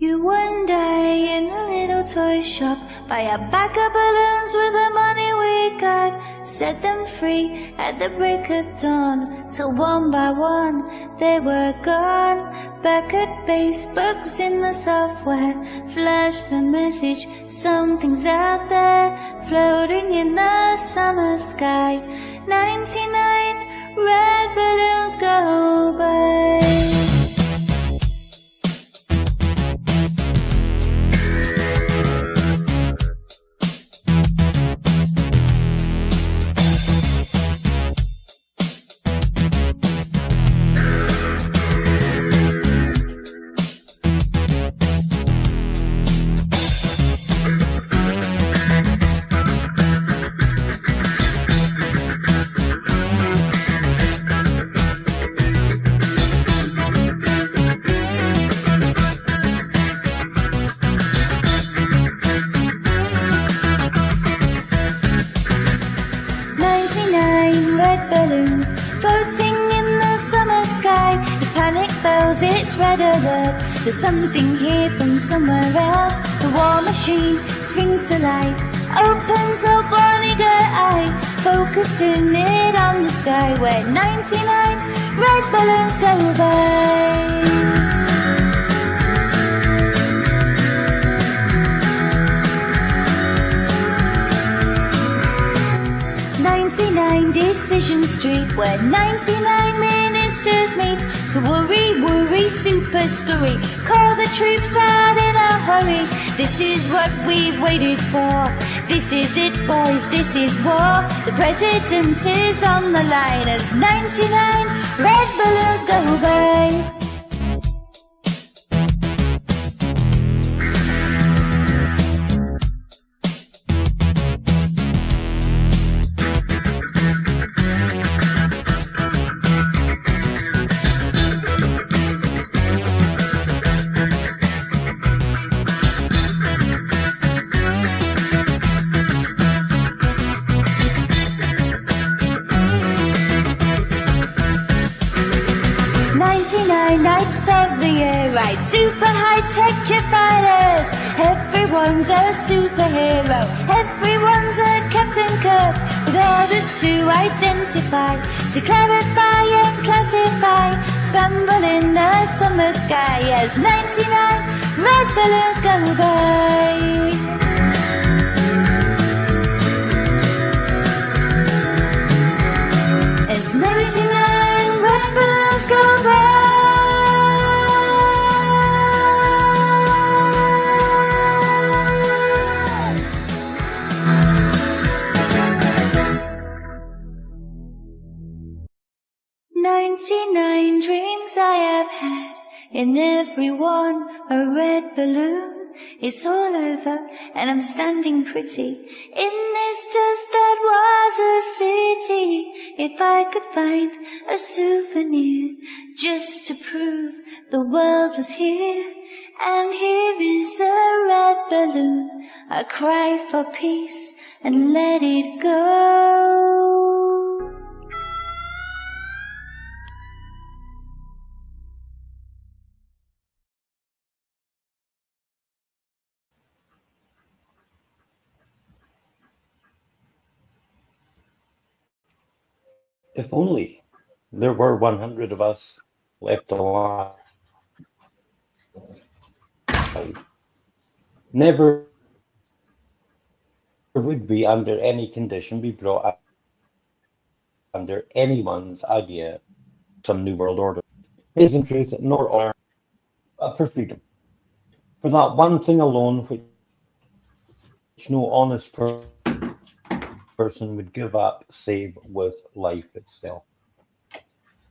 You one day in a little toy shop, buy a pack of balloons with the money we got, set them free at the break of dawn, till one by one they were gone. Back at base, bugs in the software flash the message, something's out there, floating in the summer sky. 99 red balloons go by. It's red alert, there's something here from somewhere else. The war machine springs to life, opens up one eager eye, focusing it on the sky where 99 red balloons go by. 99 Decision Street, where 99 ministers meet to worry, super scurry, call the troops out in a hurry. This is what we've waited for, this is it boys, this is war. The president is on the line as 99 red balloons go by. Nights of the year, right? Super high-tech jet fighters. Everyone's a superhero. Everyone's a Captain Kirk, with orders to identify, to clarify and classify. Scramble in the summer sky as 99 red balloons go by. As 99 red balloons go by. 99 dreams I have had, in every one a red balloon. It's all over and I'm standing pretty in this dust that was a city. If I could find a souvenir just to prove the world was here, and here is a red balloon, I cry for peace and let it go. If only there were 100 of us left alive. Never would we, under any condition, be brought up under anyone's idea of some new world order. Isn't truth nor honor, but for freedom. For that one thing alone which no honest person would give up save with life itself.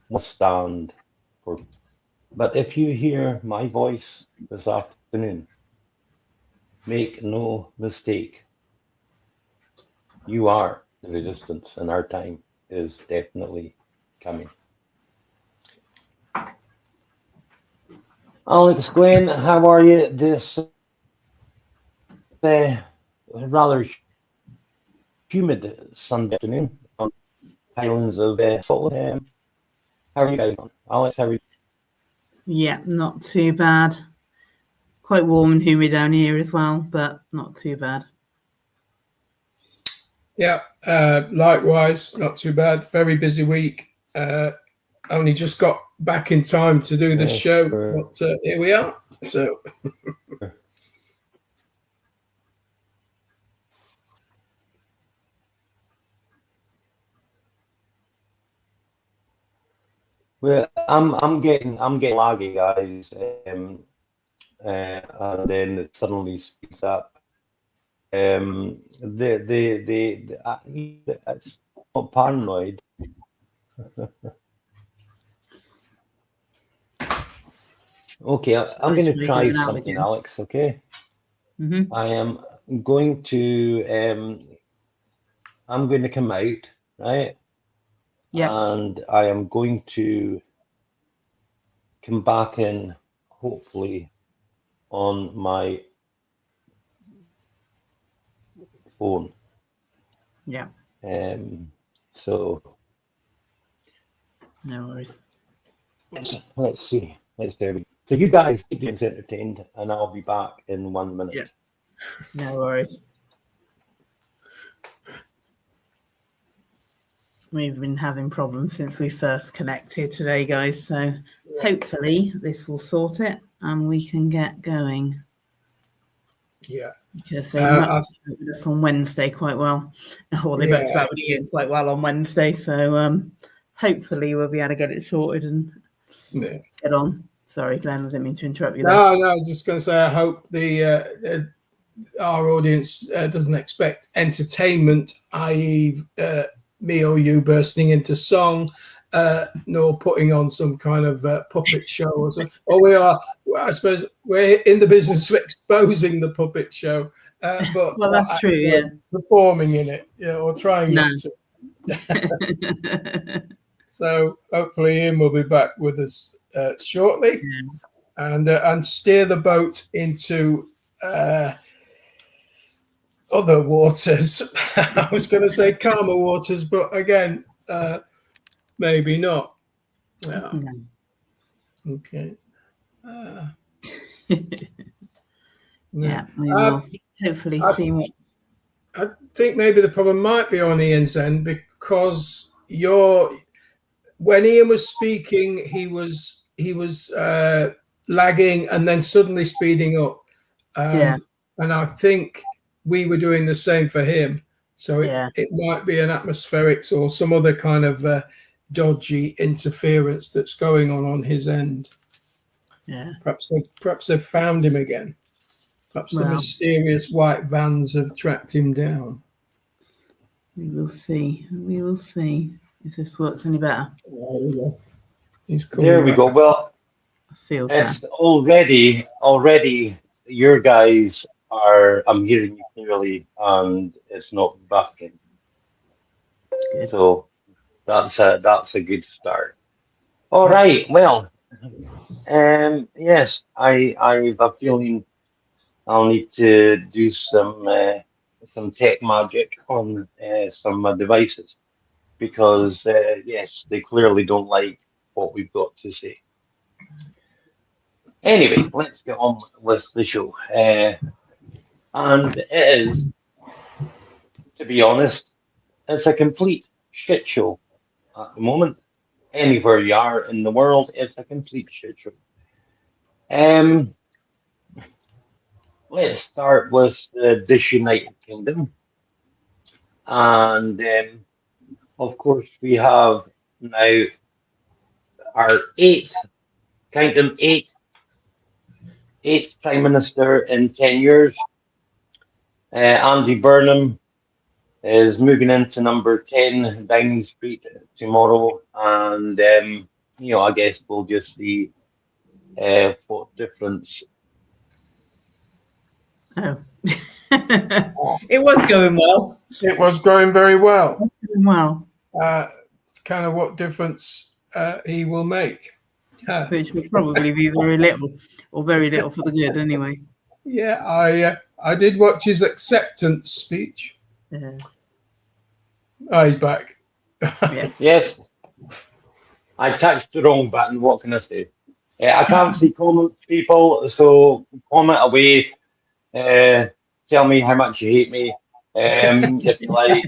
Must stand for. But if you hear my voice this afternoon, make no mistake, you are the resistance, and our time is definitely coming. Alex, Gwen, how are you this rather humid Sunday afternoon on the islands of Scotland? How are you guys on? Alex, how are you? Yeah, not too bad. quite warm and humid down here as well, but not too bad. Yeah, likewise, not too bad. Very busy week. Only just got back in time to do this show, but here we are. So, well, I'm getting laggy, guys, and then it suddenly speeds up. It's not paranoid. Okay, I'm going to try something, Alex. Okay. Mm-hmm. I am going to I'm going to come out, right? Yeah. And I am going to come back in, hopefully, on my phone. Yeah. So no worries. Let's see. So you guys keep us entertained, and I'll be back in 1 minute. Yeah. No worries. We've been having problems since we first connected today, guys. So hopefully this will sort it and we can get going. Yeah. Because they mucked with us on Wednesday quite well. Or they mucked about with Ian quite well on Wednesday. So hopefully we'll be able to get it sorted and get on. Sorry, Glenn, I didn't mean to interrupt you there. No, I was just going to say I hope our audience doesn't expect entertainment, i.e. me or you bursting into song, nor putting on some kind of puppet show or something. Or we are, I suppose, we're in the business of exposing the puppet show, but well, that's true, yeah. Performing in it, or trying not to. So hopefully Ian will be back with us shortly, and steer the boat into other waters. I was going to say calmer waters, but again, maybe not. Yeah. No. Okay. Yeah, we will hopefully see what. I think maybe the problem might be on Ian's end, because when Ian was speaking, he was lagging and then suddenly speeding up. And I think we were doing the same for him. So it might be an atmospherics or some other kind of dodgy interference that's going on his end. Yeah. Perhaps they've found him again. Perhaps the mysterious white vans have tracked him down. We will see. We will see if this works any better. There we go. Well, it's already your guys are. I'm hearing you clearly, and it's not bucking. So that's a good start. All right. Well, yes, I have a feeling I'll need to do some tech magic on some of my devices, because yes, they clearly don't like what we've got to say. Anyway, let's get on with the show. And it is, to be honest, it's a complete shit show at the moment. Anywhere you are in the world, it's a complete shit show. Let's start with the Disunited Kingdom. And of course, we have now our eighth Prime Minister in 10 years. Andy Burnham is moving into number 10 Downing Street tomorrow. And, I guess we'll just see what difference. Oh. It was going well. It was going very well. Wow. It's kind of what difference he will make. Which will probably be very little, or very little for the good anyway. Yeah, I did watch his acceptance speech. Yeah. Oh, he's back. Yeah. Yes. I touched the wrong button. What can I say? I can't see comments, people, so comment away. Tell me how much you hate me, if you like.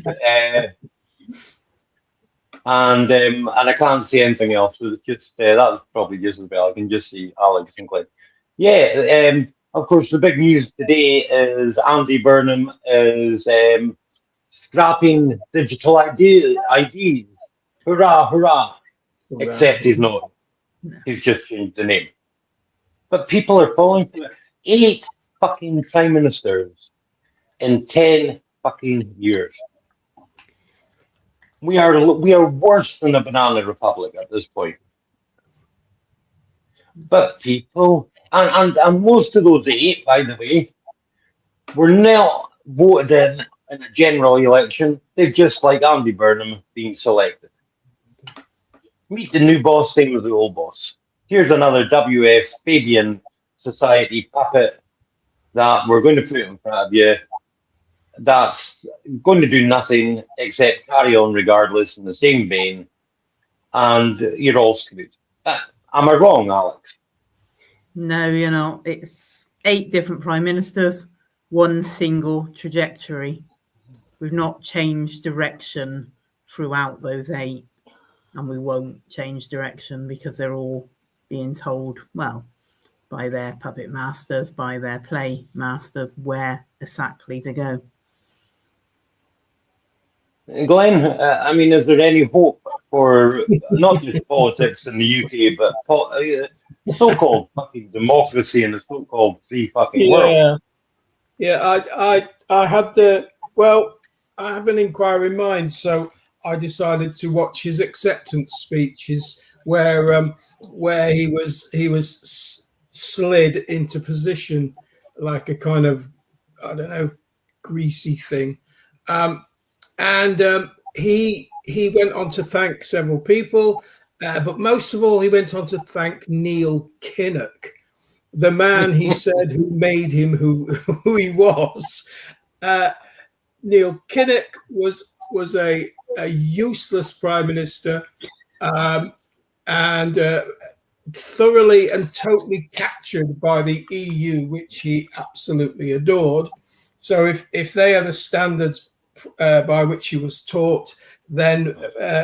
And I can't see anything else. So it's just that's probably just as well. I can just see Alex and Glenn. Yeah. Of course, the big news today is Andy Burnham is scrapping digital IDs. Hurrah, hurrah! Except he's not. He's just changed the name. But people are falling for it. 8 fucking prime ministers in 10 fucking years. We are worse than a banana republic at this point. But people, and most of those 8, by the way, were not voted in a general election. They're just like Andy Burnham being selected. Meet the new boss, same as the old boss. Here's another WF Fabian Society puppet that we're going to put in front of you. That's going to do nothing except carry on regardless in the same vein, and you're all screwed. Am I wrong, Alex? No, you're not. It's 8 different prime ministers, one single trajectory. We've not changed direction throughout those 8, and we won't change direction because they're all being told, well, by their puppet masters, by their play masters, where exactly to go. Glenn, I mean, is there any hope for not just politics in the UK, but so-called fucking democracy in the so-called free fucking world? Yeah, I have an inquiry in mind, so I decided to watch his acceptance speeches where he was slid into position like a kind of, I don't know, greasy thing. He went on to thank several people, but most of all, he went on to thank Neil Kinnock, the man he said who made him who he was. Neil Kinnock was a useless prime minister, and thoroughly and totally captured by the EU, which he absolutely adored. So if they are the standards by which he was taught, then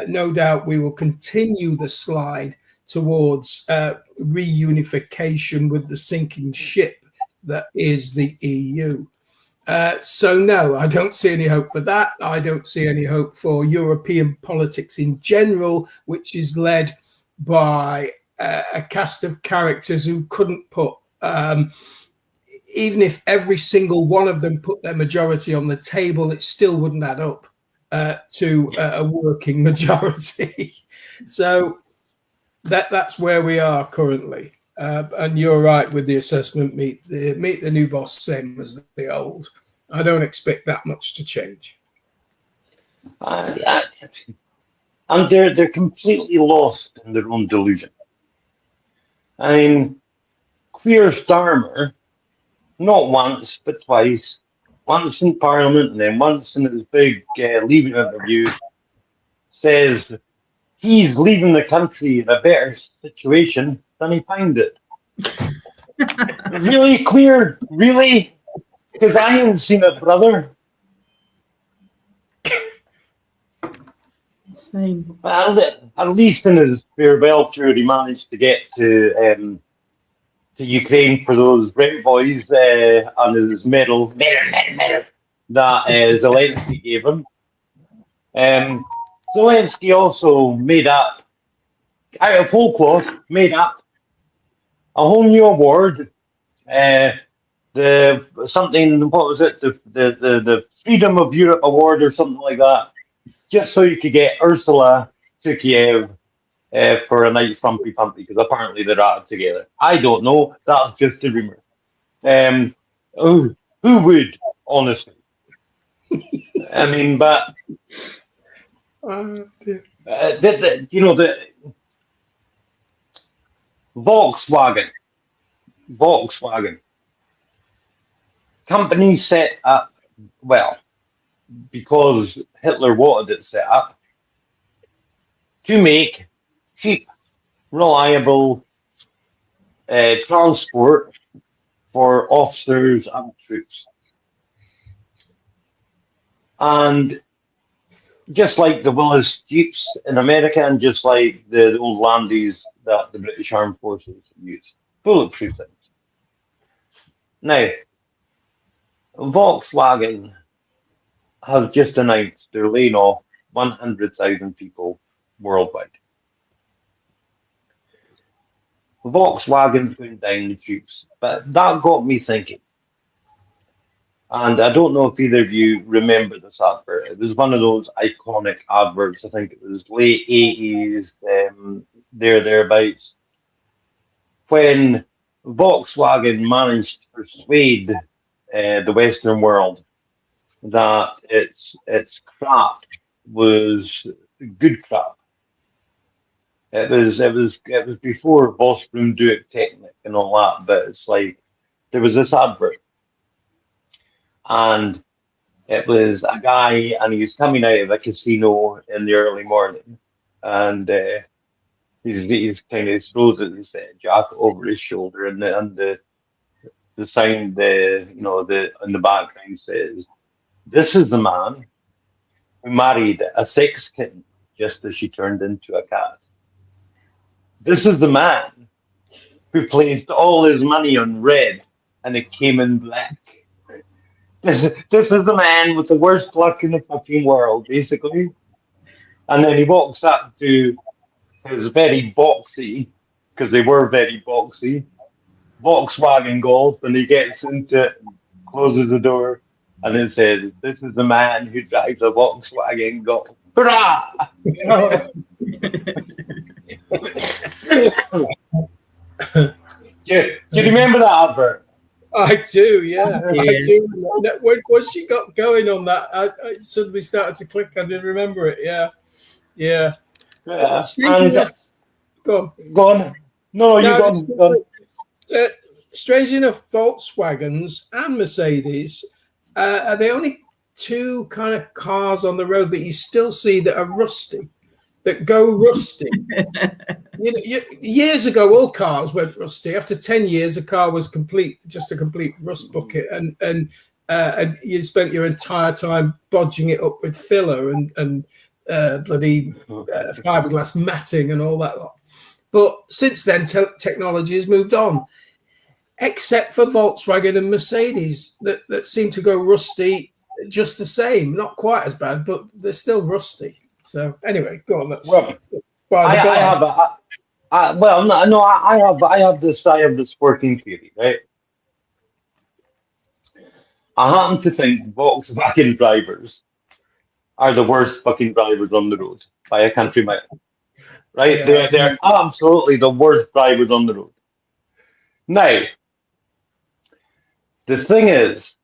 no doubt we will continue the slide towards reunification with the sinking ship that is the EU. So no, I don't see any hope for that. I don't see any hope for European politics in general, which is led by a cast of characters who couldn't put, even if every single one of them put their majority on the table, it still wouldn't add up to a working majority. So that's where we are currently. And you're right with the assessment, meet the new boss, same as the old. I don't expect that much to change. And they're completely lost in their own delusion. I mean, Keir Starmer, not once, but twice, once in Parliament and then once in his big leaving interview, says he's leaving the country in a better situation than he found it. Really, Keir? Really? Because I ain't seen it, brother. Same. At least in his farewell tour, he managed to get to Ukraine for those Red Boys on his medal that Zelensky gave him. Zelensky also made up, out of whole cloth, made up a whole new award. The Freedom of Europe Award or something like that, just so you could get Ursula to Kiev for a night frumpy pumpy, because apparently they're out together. I don't know. That's just a rumor. Who would, honestly? I mean, but the Volkswagen company set up, well, because Hitler wanted it set up to make cheap, reliable transport for officers and troops. And just like the Willis Jeeps in America, and just like the old Landies that the British Armed Forces use, bulletproof things. Now, Volkswagen have just announced they're laying off 100,000 people worldwide. Volkswagen's going down the tubes, but that got me thinking. And I don't know if either of you remember this advert. It was one of those iconic adverts. I think it was late 80s, thereabouts, when Volkswagen managed to persuade the Western world that its crap was good crap. It was before Vosbrum Duick Technic and all that, but it's like there was this advert. And it was a guy, and he was coming out of a casino in the early morning, and he's kind of throws his jacket over his shoulder, and the sign, in the background says, "This is the man who married a sex kitten just as she turned into a cat. This is the man who placed all his money on red, and it came in black. This is the man with the worst luck in the fucking world, basically." And then he walks up to his very boxy, because they were very boxy, Volkswagen Golf, and he gets into it, closes the door, and it says, "This is the man who drives a Volkswagen Golf." Hurrah! Do you remember that advert? I do, yeah. I do. When she got going on that, I suddenly started to click. I didn't remember it. Yeah. And Go on. No, you go on. Strange enough, Volkswagens and Mercedes are the only two kind of cars on the road that you still see that are rusty, that go rusty. Years ago, all cars went rusty. After 10 years, a car was just a complete rust bucket, and you spent your entire time bodging it up with filler and bloody fiberglass matting and all that lot. But since then, technology has moved on, except for Volkswagen and Mercedes that seem to go rusty just the same. Not quite as bad, but they're still rusty. So anyway, go on. I have this working theory, right? I happen to think Volkswagen drivers are the worst fucking drivers on the road by a country mile. Right? Yeah. They're absolutely the worst drivers on the road. Now, the thing is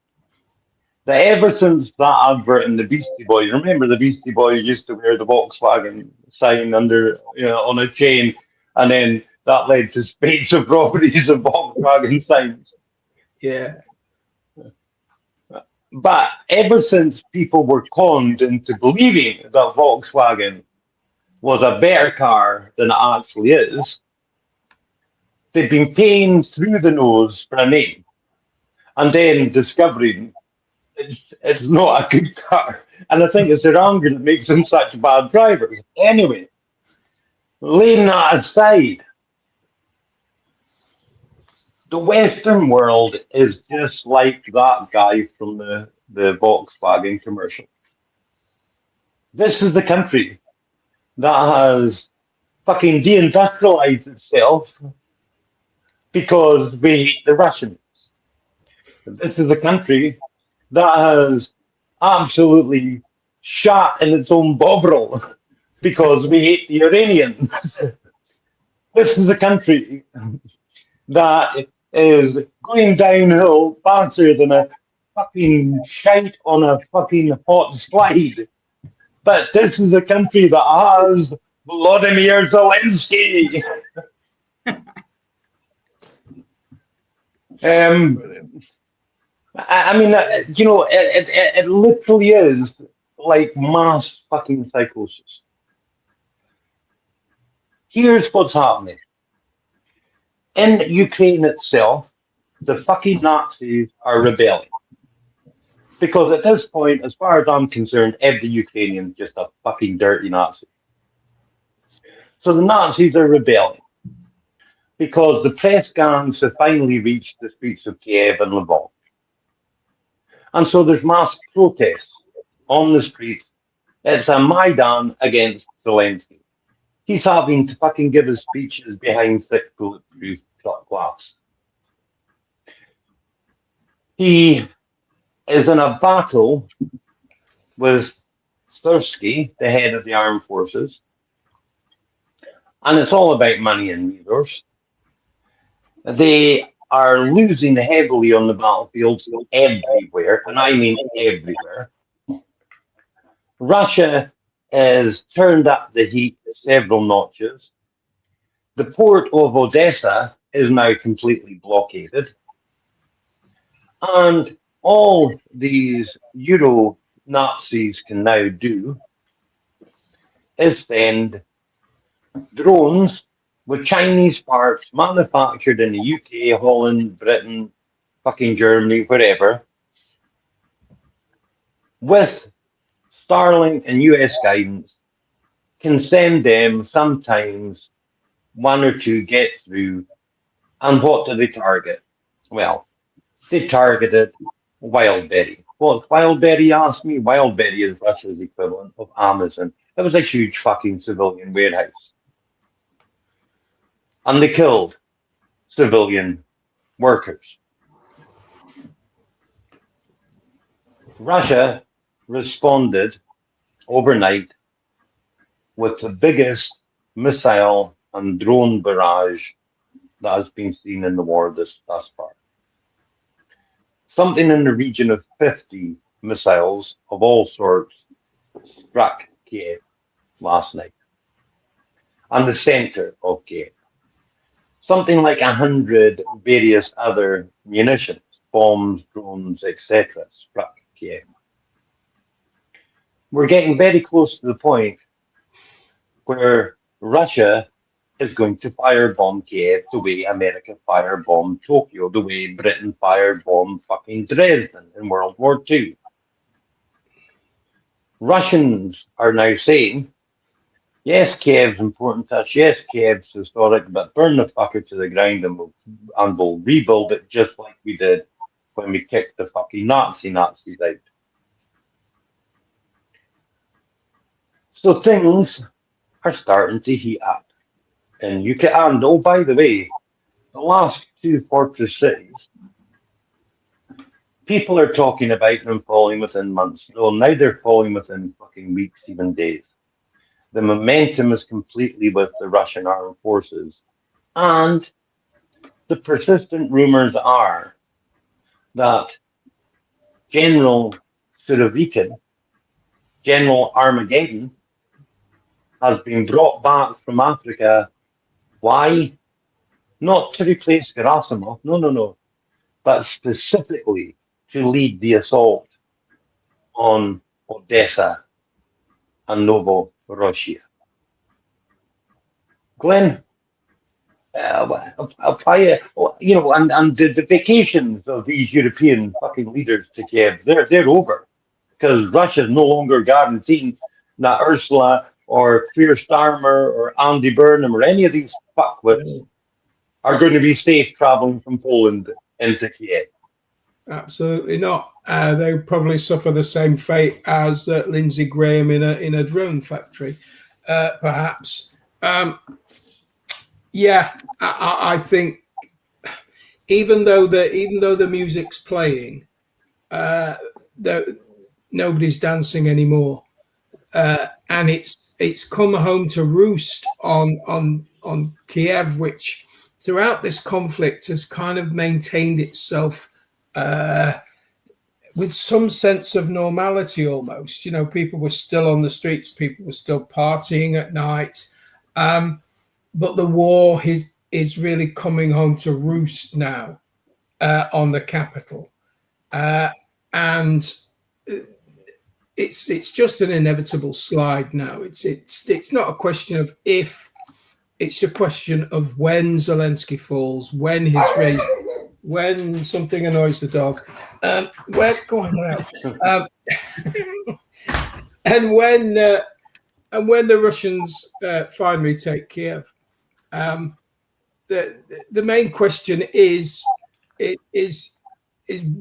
that ever since that advert in the Beastie Boys, remember the Beastie Boys used to wear the Volkswagen sign under, on a chain, and then that led to spades of robberies of Volkswagen signs. Yeah. But ever since people were conned into believing that Volkswagen was a better car than it actually is, they've been paying through the nose for a name, and then discovering it's not a good car. And I think it's their anger that makes them such bad drivers. Anyway, laying that aside, the Western world is just like that guy from the Volkswagen commercial. This is the country that has fucking deindustrialized itself because we hate the Russians. This is the country that has absolutely shot in its own bovril because we hate the Iranians. This is a country that is going downhill faster than a fucking shite on a fucking hot slide. But this is a country that has Vladimir Zelensky. I mean, it literally is like mass fucking psychosis. Here's what's happening. In Ukraine itself, the fucking Nazis are rebelling. Because at this point, as far as I'm concerned, every Ukrainian is just a fucking dirty Nazi. So the Nazis are rebelling because the press gangs have finally reached the streets of Kiev and Lvov. And so there's mass protests on the streets. It's a Maidan against Zelensky. He's having to fucking give his speeches behind thick bulletproof glass. He is in a battle with Stursky, the head of the armed forces, and it's all about money and mirrors. They are losing heavily on the battlefields everywhere, and I mean everywhere. Russia has turned up the heat several notches. The port of Odessa is now completely blockaded. And all these Euro Nazis can now do is send drones with Chinese parts manufactured in the UK, Holland, Britain, fucking Germany, wherever, with Starlink and US guidance, can send them sometimes one or two get through. And what do they target? Well, they targeted Wildberry. What's Wildberry, asked me? Wildberry is Russia's equivalent of Amazon. It was a huge fucking civilian warehouse. And they killed civilian workers. Russia responded overnight with the biggest missile and drone barrage that has been seen in the war thus far. Something in the region of 50 missiles of all sorts struck Kiev last night, and the center of Kiev. Something like 100 various other munitions, bombs, drones, etc. struck Kiev. We're getting very close to the point where Russia is going to firebomb Kiev the way America firebombed Tokyo, the way Britain firebombed fucking Dresden in World War II. Russians are now saying, yes, Kiev's important to us, yes, Kiev's historic, but burn the fucker to the ground and we'll rebuild it just like we did when we kicked the fucking Nazis out. So things are starting to heat up. And you can, and oh, by the way, the last two fortress cities, people are talking about them falling within months. Well, now they're falling within fucking weeks, even days. The momentum is completely with the Russian armed forces. And the persistent rumors are that General Surovikin, General Armageddon, has been brought back from Africa. Why? Not to replace Gerasimov, no, but specifically to lead the assault on Odessa and Novorossiya. Glenn, and the vacations of these European fucking leaders to Kiev, they're over, because Russia's no longer guaranteeing that Ursula or Keir Starmer or Andy Burnham or any of these fuckwits are going to be safe traveling from Poland into Kiev. Absolutely not. They probably suffer the same fate as Lindsey Graham in a drone factory, perhaps. I think even though the music's playing, nobody's dancing anymore, and it's come home to roost on Kiev, which throughout this conflict has kind of maintained itself with some sense of normality almost. You know, people were still on the streets, people were still partying at night, but the war is really coming home to roost now on the capital, and it's just an inevitable slide now. It's not a question of if it's a question of when Zelensky falls, when his raise, when something annoys the dog, where go on now, and when the Russians finally take Kiev. The main question is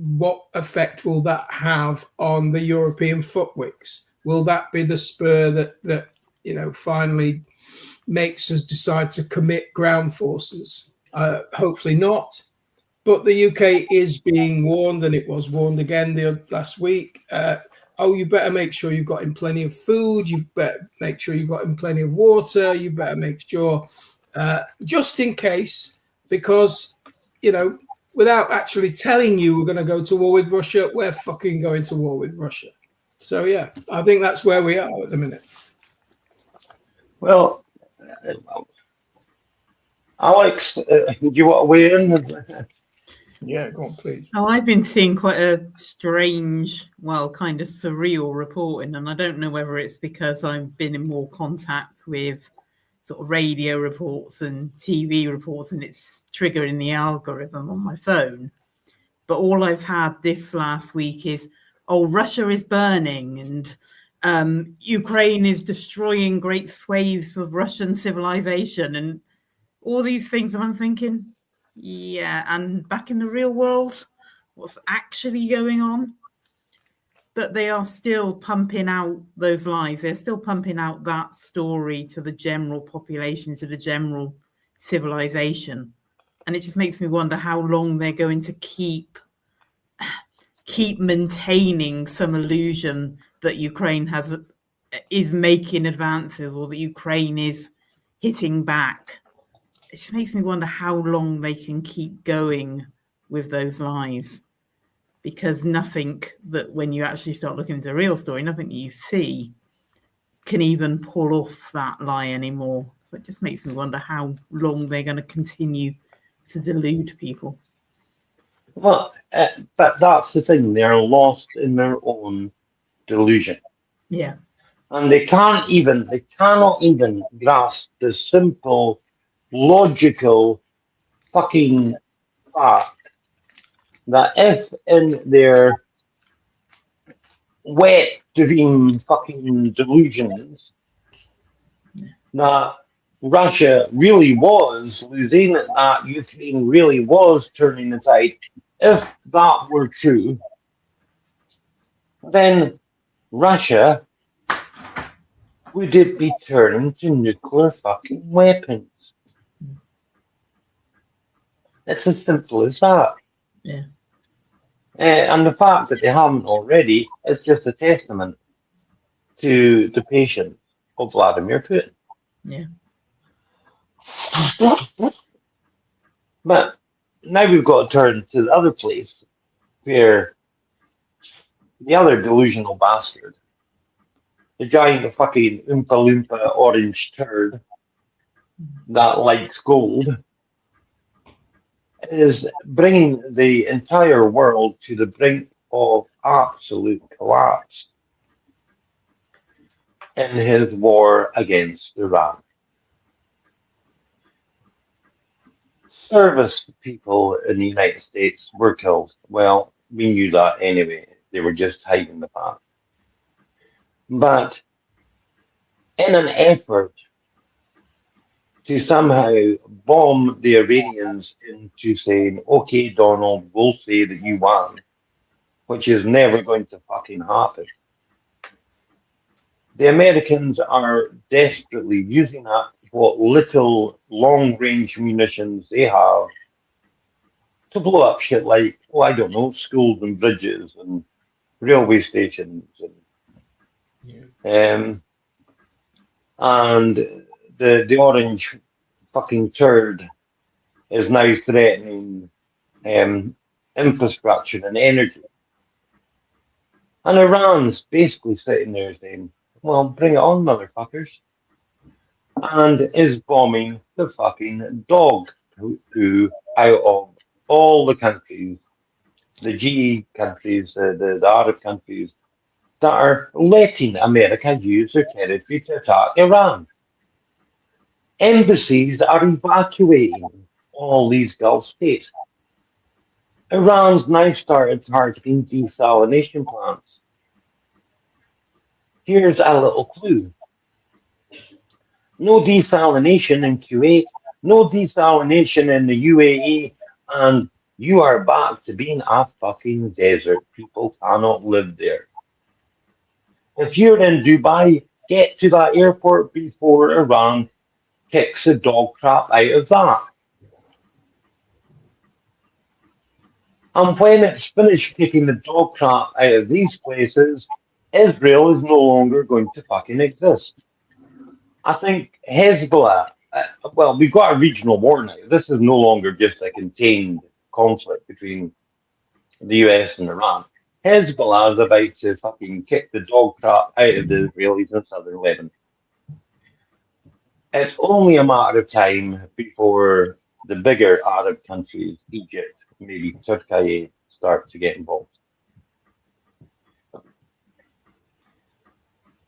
what effect will that have on the European footwigs? Will that be the spur that finally makes us decide to commit ground forces? Hopefully not. But the UK is being warned, and it was warned again last week. You better make sure you've got him plenty of food. You better make sure you've got him plenty of water. You better make sure, just in case, because, without actually telling you we're going to go to war with Russia, we're fucking going to war with Russia. So, yeah, I think that's where we are at the minute. Well, Alex, do you want to weigh in? Yeah, go on, please. Oh, I've been seeing quite a strange, kind of surreal reporting, and I don't know whether it's because I've been in more contact with sort of radio reports and TV reports, and it's triggering the algorithm on my phone. But all I've had this last week is, Russia is burning, and Ukraine is destroying great swathes of Russian civilization, and all these things. And I'm thinking, yeah, and back in the real world, what's actually going on? But they are still pumping out those lies. They're still pumping out that story to the general population, to the general civilization. And it just makes me wonder how long they're going to keep maintaining some illusion that Ukraine is making advances, or that Ukraine is hitting back. It just makes me wonder how long they can keep going with those lies, because nothing that, when you actually start looking into the real story, nothing that you see can even pull off that lie anymore. So it just makes me wonder how long they're going to continue to delude people. Well, that's the thing. They're lost in their own delusion. Yeah. And they cannot even grasp the simple, logical fucking fact that if in their wet dream fucking delusions that Russia really was losing, that Ukraine really was turning the tide, if that were true, then Russia would it be turning to nuclear fucking weapons. It's as simple as that. Yeah. And the fact that they haven't already is just a testament to the patience of Vladimir Putin. Yeah. But now we've got to turn to the other place where the other delusional bastard, the giant fucking Oompa Loompa orange turd that likes gold, is bringing the entire world to the brink of absolute collapse in his war against Iran. Service people in the United States were killed. Well, we knew that anyway. They were just hiding the fact. But in an effort to somehow bomb the Iranians into saying, okay, Donald, we'll say that you won, which is never going to fucking happen. The Americans are desperately using up what little long-range munitions they have to blow up shit like, I don't know, schools and bridges and railway stations. And the orange fucking turd is now threatening infrastructure and energy. And Iran's basically sitting there saying, well, bring it on, motherfuckers. And is bombing the fucking dog who out of all the countries, the GE countries, the Arab countries, that are letting America use their territory to attack Iran. Embassies are evacuating all these Gulf states. Iran's now started targeting desalination plants. Here's a little clue. No desalination in Kuwait, no desalination in the UAE, and you are back to being a fucking desert. People cannot live there. If you're in Dubai, get to that airport before Iran kicks the dog crap out of that. And when it's finished kicking the dog crap out of these places, Israel is no longer going to fucking exist. I think Hezbollah, well, we've got a regional war now. This is no longer just a contained conflict between the US and Iran. Hezbollah is about to fucking kick the dog crap out of the Israelis in southern Lebanon. It's only a matter of time before the bigger Arab countries, Egypt, maybe Turkey, start to get involved.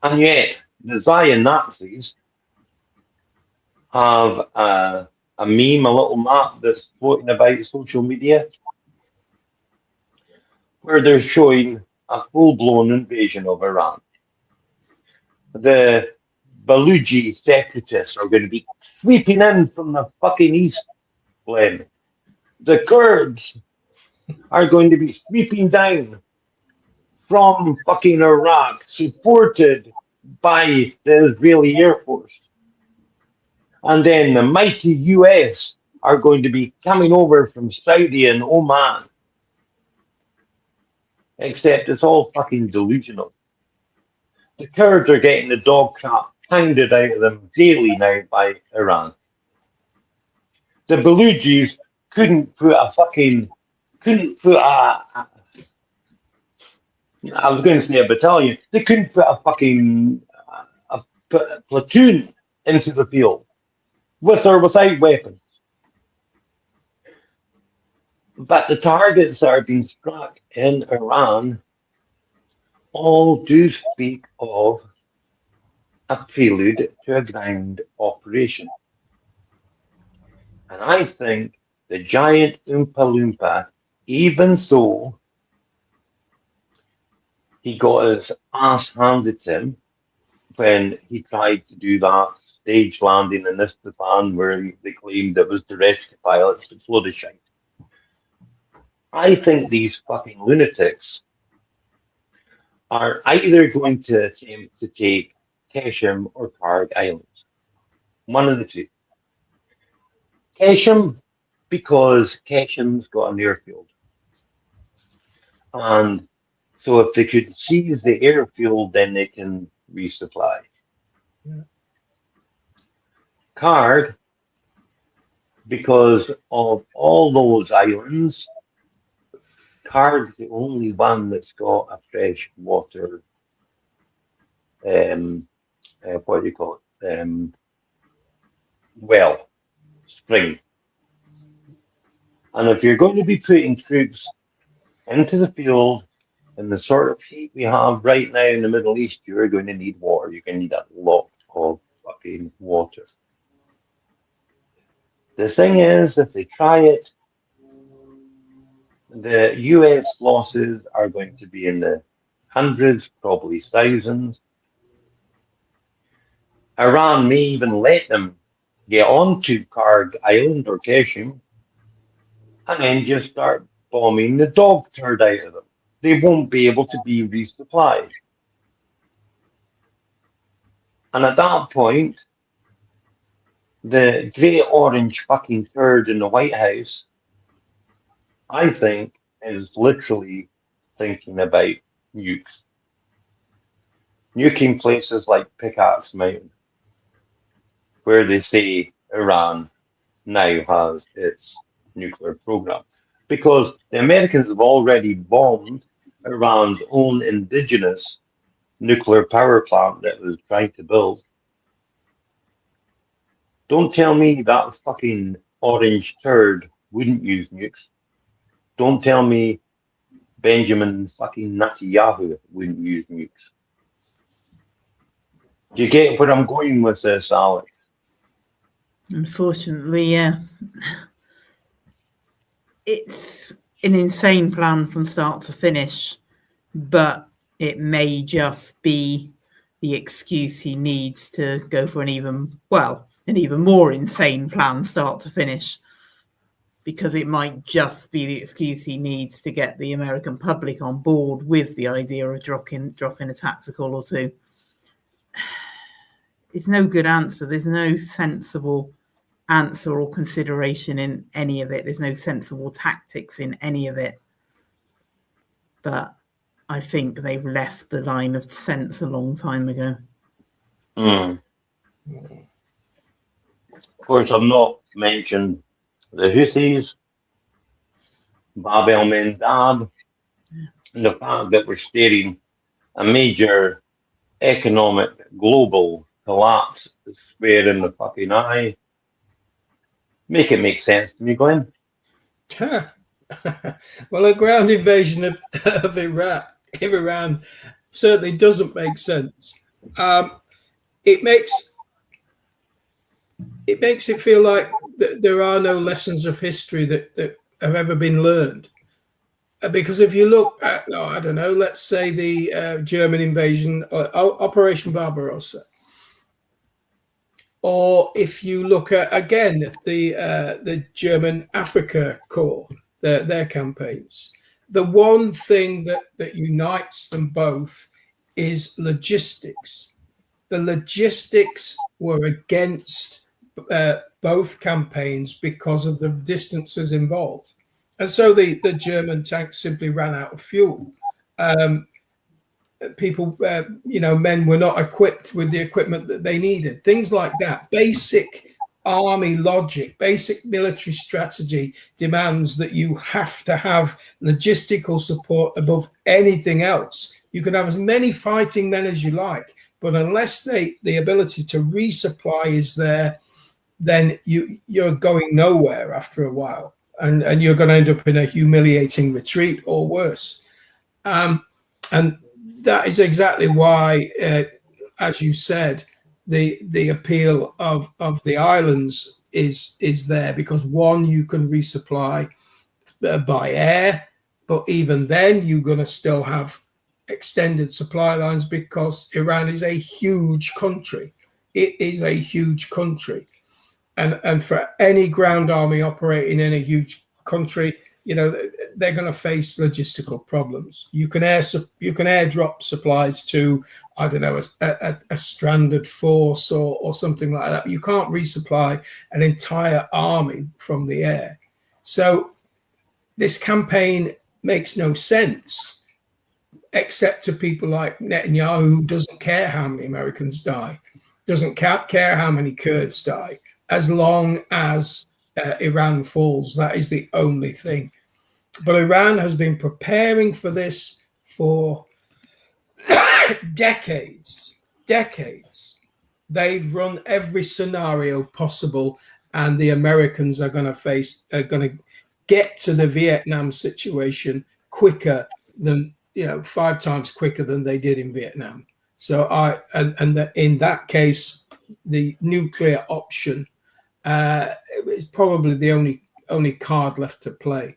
And yet, the Zion Nazis have a meme, a little map that's floating about social media, where they're showing a full-blown invasion of Iran. The Baluchi separatists are going to be sweeping in from the fucking east, Glenn. The Kurds are going to be sweeping down from fucking Iraq, supported by the Israeli Air Force. And then the mighty US are going to be coming over from Saudi and Oman. Except it's all fucking delusional. The Kurds are getting the dog crap pounded out of them daily now by Iran. The Baluchis couldn't put a I was going to say a battalion. They couldn't put a fucking a platoon into the field with or without weapons. But the targets that are being struck in Iran all do speak of a prelude to a ground operation. And I think the giant Oompa Loompa, even though he got his ass handed to him when he tried to do that stage landing in Isfahan where they claimed it was the rescue pilots, it's a load of shite. I think these fucking lunatics are either going to attempt to take Keshim or Karg Islands. One of the two. Keshim, because Keshim's got an airfield. And so if they could seize the airfield, then they can resupply. Yeah. Karg, because of all those islands, Karg's the only one that's got a fresh water, what do you call it? Well, spring. And if you're going to be putting troops into the field in the sort of heat we have right now in the Middle East, you're going to need water. You're going to need a lot of fucking water. The thing is, if they try it, the US losses are going to be in the hundreds, probably thousands. Iran may even let them get onto Karg Island or Keshim and then just start bombing the dog turd out of them. They won't be able to be resupplied. And at that point, the great orange fucking turd in the White House, I think, is literally thinking about nukes. Nuking places like Pickaxe Mountain, where they say Iran now has its nuclear program. Because the Americans have already bombed Iran's own indigenous nuclear power plant that it was trying to build. Don't tell me that fucking orange turd wouldn't use nukes. Don't tell me Benjamin fucking Netanyahu wouldn't use nukes. Do you get where I'm going with this, Alex? Unfortunately, yeah. It's an insane plan from start to finish, but it may just be the excuse he needs to go for an even more insane plan start to finish, because it might just be the excuse he needs to get the American public on board with the idea of dropping a tactical or two. It's no good answer. There's no sensible answer or consideration in any of it. There's no sensible tactics in any of it. But I think they've left the line of sense a long time ago. Of course, I've not mentioned the Houthis, Bab el Mandab, and the fact that we're staring a major economic global collapse is square in the fucking eye. Make it make sense to me, Glenn. Well, a ground invasion of Iran certainly doesn't make sense. It makes it feel like there are no lessons of history that have ever been learned. Because if you look at, I don't know, let's say the German invasion, Operation Barbarossa, or if you look at, again, the German Africa Corps, their campaigns, the one thing that unites them both is logistics. The logistics were against both campaigns because of the distances involved. And so the German tanks simply ran out of fuel. People, men were not equipped with the equipment that they needed. Things like that. Basic army logic, basic military strategy demands that you have to have logistical support above anything else. You can have as many fighting men as you like, but unless the ability to resupply is there, then you're going nowhere after a while. And you're going to end up in a humiliating retreat or worse. And that is exactly why, as you said, the appeal of the islands is there, because one, you can resupply by air, but even then you're going to still have extended supply lines because Iran is a huge country. It is a huge country. And for any ground army operating in a huge country, they're going to face logistical problems. You can airdrop supplies to, I don't know, a stranded force or something like that. You can't resupply an entire army from the air. So this campaign makes no sense, except to people like Netanyahu, who doesn't care how many Americans die, doesn't care how many Kurds die. As long as Iran falls, that is the only thing. But Iran has been preparing for this for decades. They've run every scenario possible, and the Americans are going to get to the Vietnam situation quicker than, 5 times quicker than they did in Vietnam. So in that case, the nuclear option is probably the only card left to play.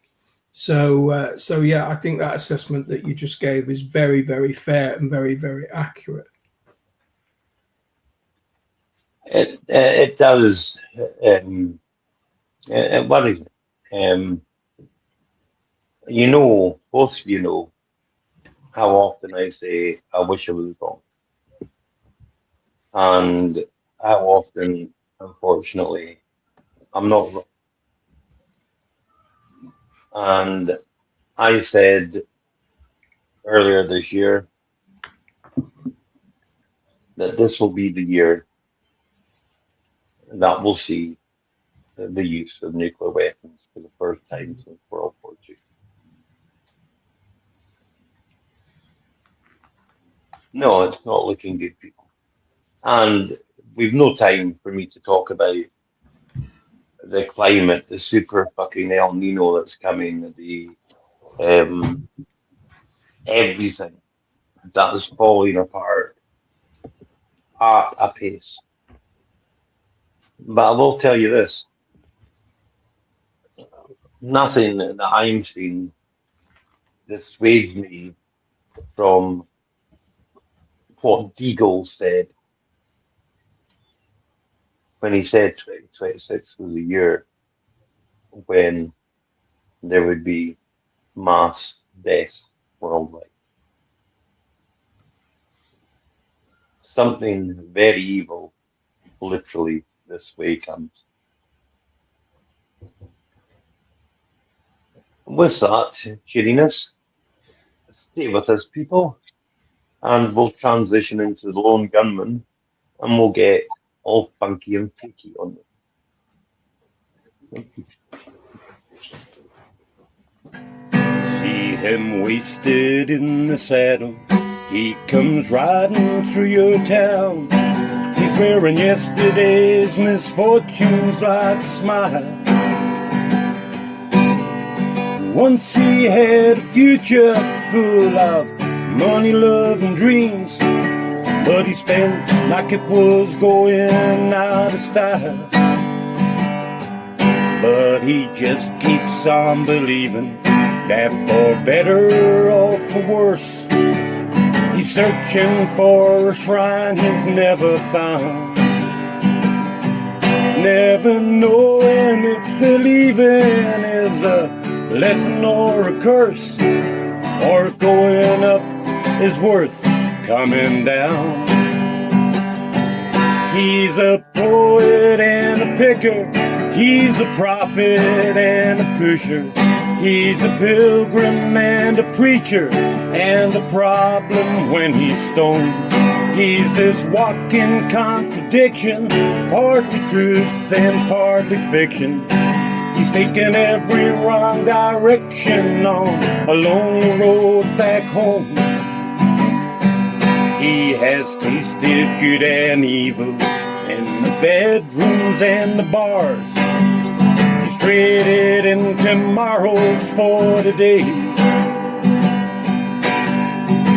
So I think that assessment that you just gave is very, very fair and very, very accurate. It does. It worries me. Both of you know how often I say I wish I was wrong, and how often, unfortunately, I'm not wrong. And I said earlier this year that this will be the year that we'll see the use of nuclear weapons for the first time since World War II. No, it's not looking good, people. And we've no time for me to talk about the climate, the super fucking El Nino that's coming, the everything that is falling apart at a pace. But I will tell you this: nothing that I'm seeing dissuades me from what Deagle said when he said 2026 was a year when there would be mass deaths worldwide. Something very evil, literally, this way comes. With that cheeriness, stay with us, people, and we'll transition into the Lone Gunman, and we'll get all funky and freaky on it. Thank you. See him wasted in the saddle. He comes riding through your town. He's wearing yesterday's misfortunes like a smile. Once he had a future full of money, love, and dreams, but he spent like it was going out of style. But he just keeps on believing that for better or for worse, he's searching for a shrine he's never found. Never knowing if believing is a lesson or a curse, or if going up is worth coming down. He's a poet and a picker. He's a prophet and a pusher. He's a pilgrim and a preacher, and a problem when he's stoned. He's this walking contradiction, partly truth and partly fiction. He's taken every wrong direction on a lonely road back home. He has tasted good and evil in the bedrooms and the bars. He's traded in tomorrows for today.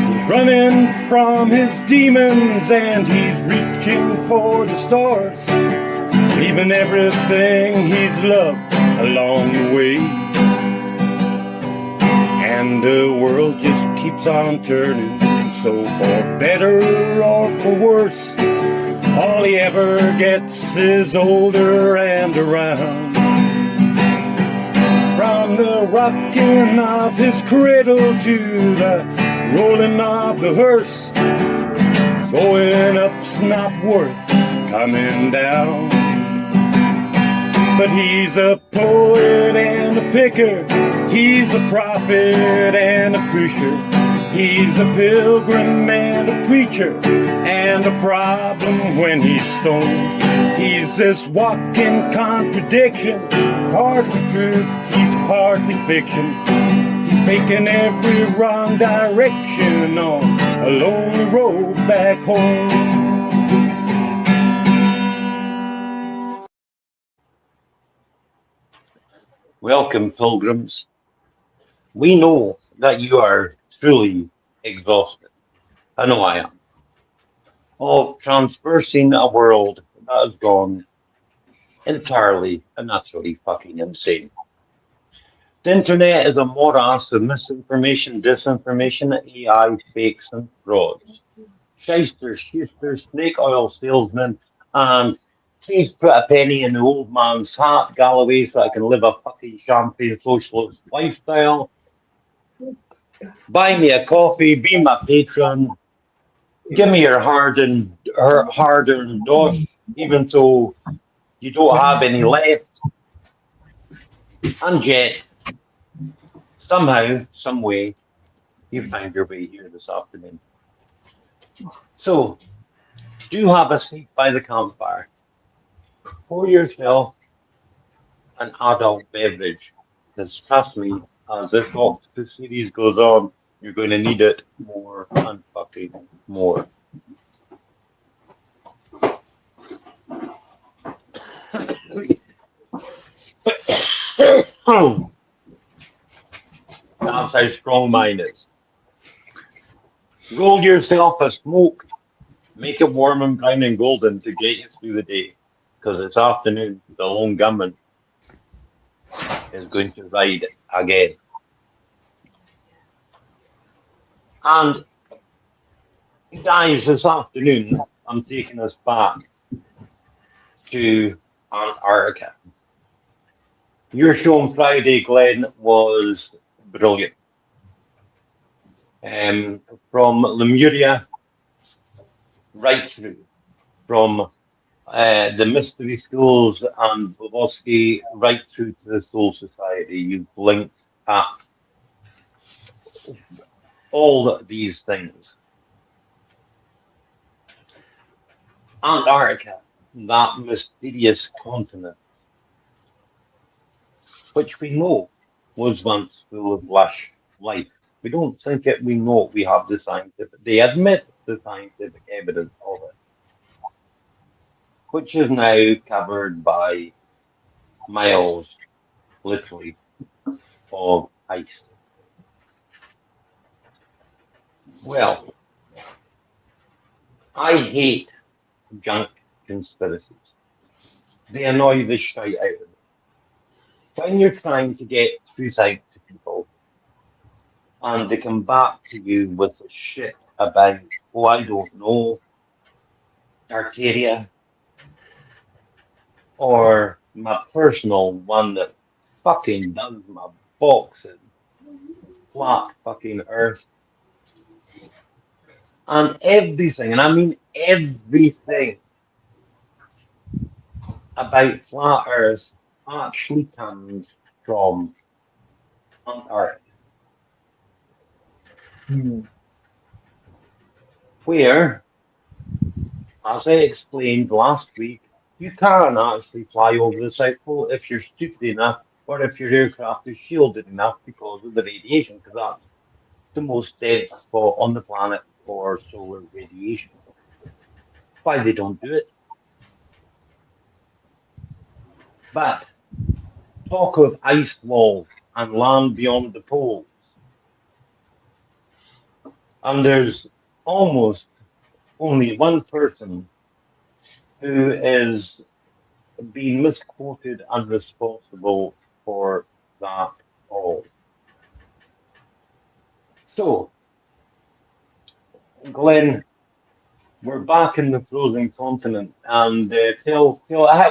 He's running from his demons and he's reaching for the stars, leaving everything he's loved along the way. And the world just keeps on turning, so for better or for worse, all he ever gets is older and around. From the rocking of his cradle to the rolling of the hearse, going up's not worth coming down. But he's a poet and a picker. He's a prophet and a pusher. He's a pilgrim and a preacher, and a problem when he's stoned. He's this walking contradiction, partly truth, he's partly fiction. He's taken every wrong direction on a lonely road back home. Welcome, pilgrims. We know that you are truly exhausted. I know I am. Of traversing a world that has gone entirely and utterly fucking insane. The internet is a morass of misinformation, disinformation, AI, fakes, and frauds. Shysters, shoosters, snake oil salesmen, and please put a penny in the old man's hat, Galloway, so I can live a fucking champagne socialist lifestyle. Buy me a coffee, be my patron, give me your hard-earned dosh, even though you don't have any left. And yet, somehow, some way, you find your way here this afternoon. So, do have a seat by the campfire. Pour yourself an adult beverage, because trust me, as this Octopus series goes on, you're going to need it more and fucking more. That's how strong mine is. Roll yourself a smoke. Make it warm and brown and golden to get you through the day. because it's afternoon. The lone gunman is going to ride again. And guys, this afternoon, I'm taking us back to Antarctica. Your show on Friday, Glenn, was brilliant. From Lemuria right through, from the mystery schools and Blavatsky right through to the Soul Society. You've blinked at all these things. Antarctica, that mysterious continent, which we know was once full of lush life. We don't think it, we know we have the scientific, they admit the scientific evidence of it, which is now covered by miles, literally, of ice. Well, I hate junk conspiracies. They annoy the shite out of me. When you're trying to get truth out to people and they come back to you with the shit about, oh, I don't know, Tartaria, or my personal one that fucking does my boxing, flat fucking earth, and everything, and I mean everything about flat earth actually comes from Antarctica. Where, as I explained last week, you can actually fly over the South Pole if you're stupid enough or if your aircraft is shielded enough because of the radiation, because that's the most dense spot on the planet for solar radiation. Why they don't do it. But talk of ice walls and land beyond the poles. And there's almost only one person who is being misquoted and responsible for that all. So, Glenn, we're back in the frozen continent, and tell folks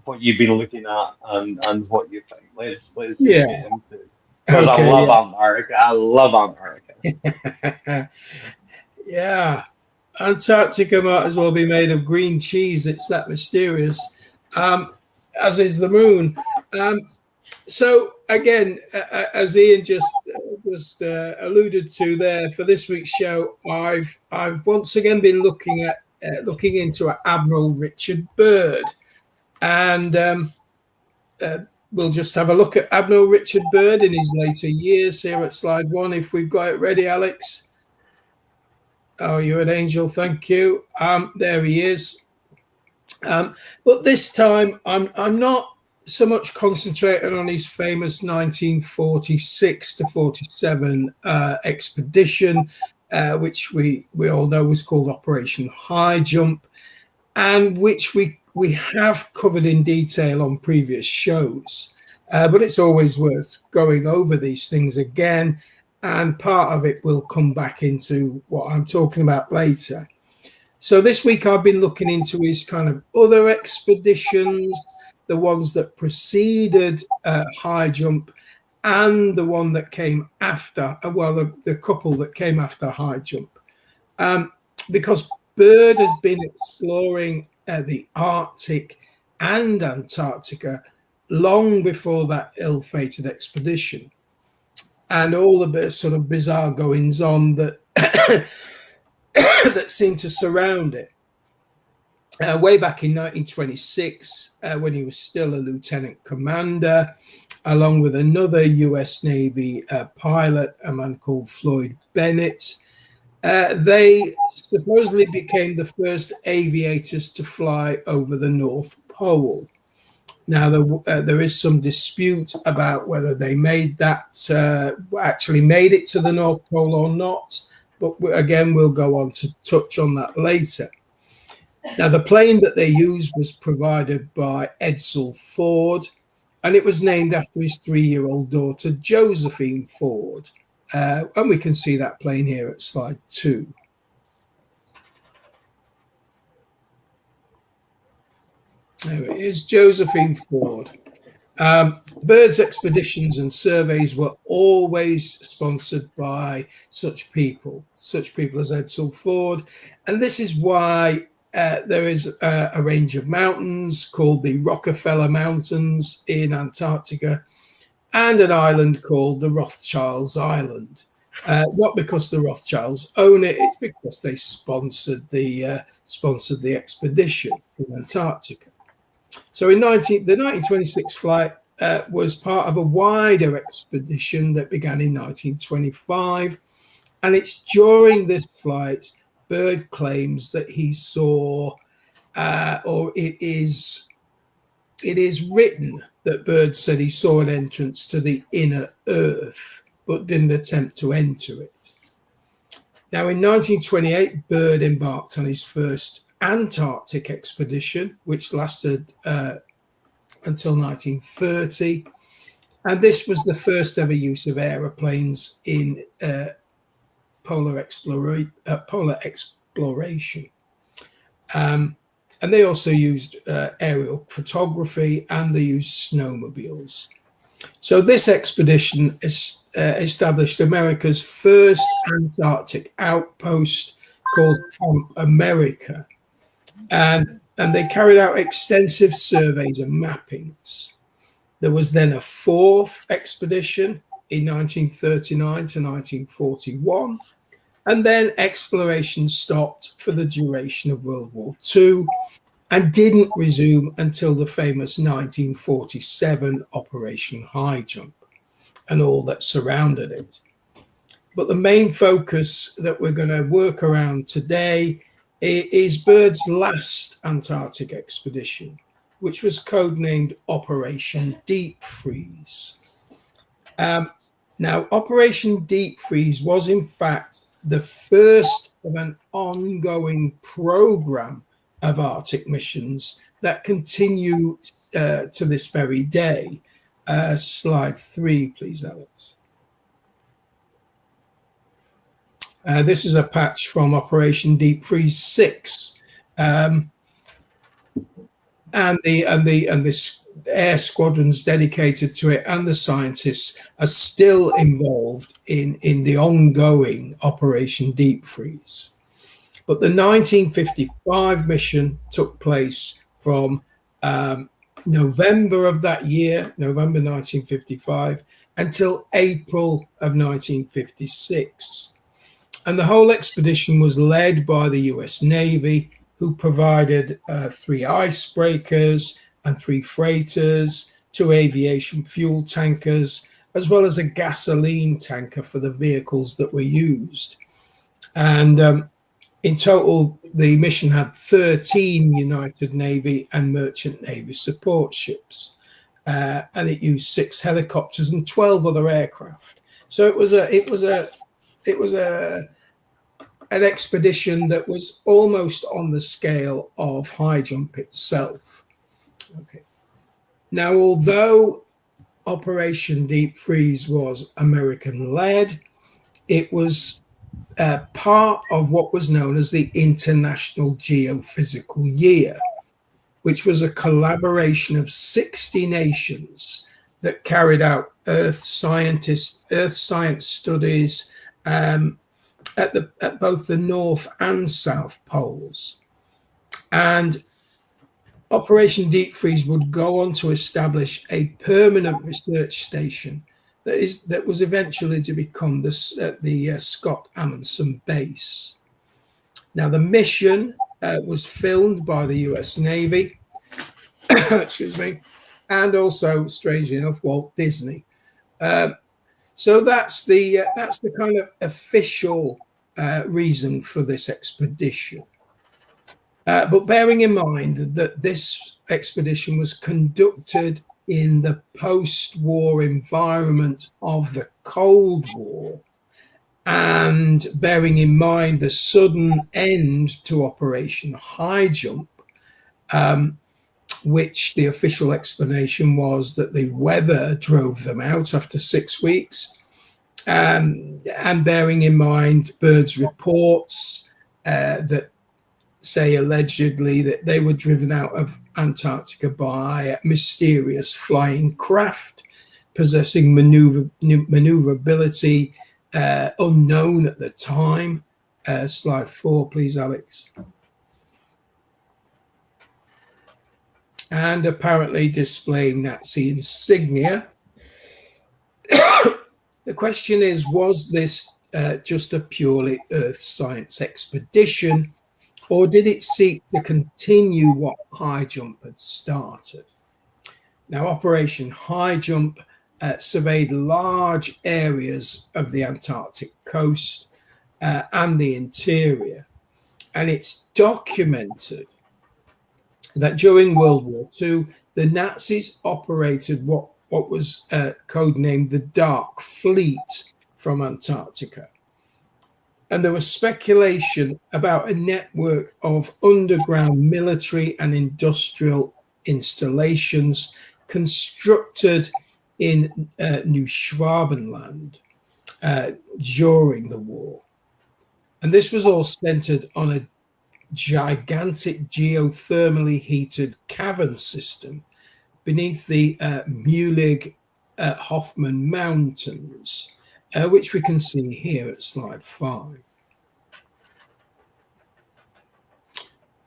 what you've been looking at and what you think. Let's Yeah. get into it. Because I love Antarctica. I love Antarctica. Yeah. Antarctica might as well be made of green cheese. It's that mysterious, as is the moon. So again, as Ian just alluded to there, for this week's show, I've once again been looking into Admiral Richard Byrd, and we'll just have a look at Admiral Richard Byrd in his later years here at slide 1. If we've got it ready, Alex. Oh, you're an angel. Thank you. There he is. But this time, I'm not so much concentrating on his famous 1946 to 47 expedition, which we all know was called Operation High Jump, and which we have covered in detail on previous shows. But it's always worth going over these things again, and part of it will come back into what I'm talking about later. So this week I've been looking into his kind of other expeditions, the ones that preceded High Jump and the one that came after, the couple that came after High Jump. Because Byrd has been exploring the Arctic and Antarctica long before that ill-fated expedition, and all the sort of bizarre goings-on that that seemed to surround it. Way back in 1926, when he was still a lieutenant commander, along with another US Navy pilot, a man called Floyd Bennett, they supposedly became the first aviators to fly over the North Pole. Now, there is some dispute about whether they made that, actually made it to the North Pole or not. but again, we'll go on to touch on that later. Now, the plane that they used was provided by Edsel Ford, and it was named after his 3-year-old daughter, Josephine Ford. And we can see that plane here at slide 2. There it is, Josephine Ford. Bird's expeditions and surveys were always sponsored by such people as Edsel Ford. And this is why there is a range of mountains called the Rockefeller Mountains in Antarctica and an island called the Rothschilds Island. Not because the Rothschilds own it, it's because they sponsored the expedition in Antarctica. So the 1926 flight was part of a wider expedition that began in 1925. And it's during this flight, Byrd claims that he saw, or it is written that Byrd said he saw an entrance to the inner Earth, but didn't attempt to enter it. Now, in 1928, Byrd embarked on his first Antarctic expedition, which lasted until 1930. And this was the first ever use of aeroplanes in polar exploration. And they also used aerial photography, and they used snowmobiles. So this expedition established America's first Antarctic outpost called Camp America. And they carried out extensive surveys and mappings. There was then a fourth expedition in 1939 to 1941. And then exploration stopped for the duration of World War II and didn't resume until the famous 1947 Operation High Jump and all that surrounded it. But the main focus that we're going to work around today is Byrd's last Antarctic expedition, which was codenamed Operation Deep Freeze. Now, Operation Deep Freeze was in fact the first of an ongoing program of Arctic missions that continue to this very day. Slide 3, please, Alex. This is a patch from Operation Deep Freeze 6, and this air squadrons dedicated to it and the scientists are still involved in the ongoing Operation Deep Freeze. But the 1955 mission took place from November of that year, November 1955, until April of 1956. And the whole expedition was led by the US Navy, who provided 3 icebreakers and 3 freighters, 2 aviation fuel tankers, as well as a gasoline tanker for the vehicles that were used. And in total, the mission had 13 United Navy and Merchant Navy support ships, and it used 6 helicopters and 12 other aircraft. So it was an expedition that was almost on the scale of High Jump itself. Okay. Now, although Operation Deep Freeze was American-led, it was part of what was known as the International Geophysical Year, which was a collaboration of 60 nations that carried out Earth science studies at both the North and South Poles. And Operation Deep Freeze would go on to establish a permanent research station that was eventually to become the Scott Amundsen base. Now, the mission was filmed by the US Navy, excuse me, and also, strangely enough, Walt Disney. So that's the kind of official reason for this expedition. But bearing in mind that this expedition was conducted in the post-war environment of the Cold War, And bearing in mind the sudden end to Operation High Jump, which the official explanation was that the weather drove them out after 6 weeks, and bearing in mind Byrd's reports that say allegedly that they were driven out of Antarctica by a mysterious flying craft possessing maneuverability unknown at the time. Slide 4, please, Alex. And apparently displaying Nazi insignia. The question is, was this just a purely Earth science expedition, or did it seek to continue what High Jump had started? Now, Operation High Jump surveyed large areas of the Antarctic coast and the interior, and it's documented that during World War II, the Nazis operated what was codenamed the Dark Fleet from Antarctica. And there was speculation about a network of underground military and industrial installations constructed in New Schwabenland during the war. And this was all centered on a gigantic geothermally heated cavern system beneath the Mühlig-Hoffmann Mountains, which we can see here at slide 5.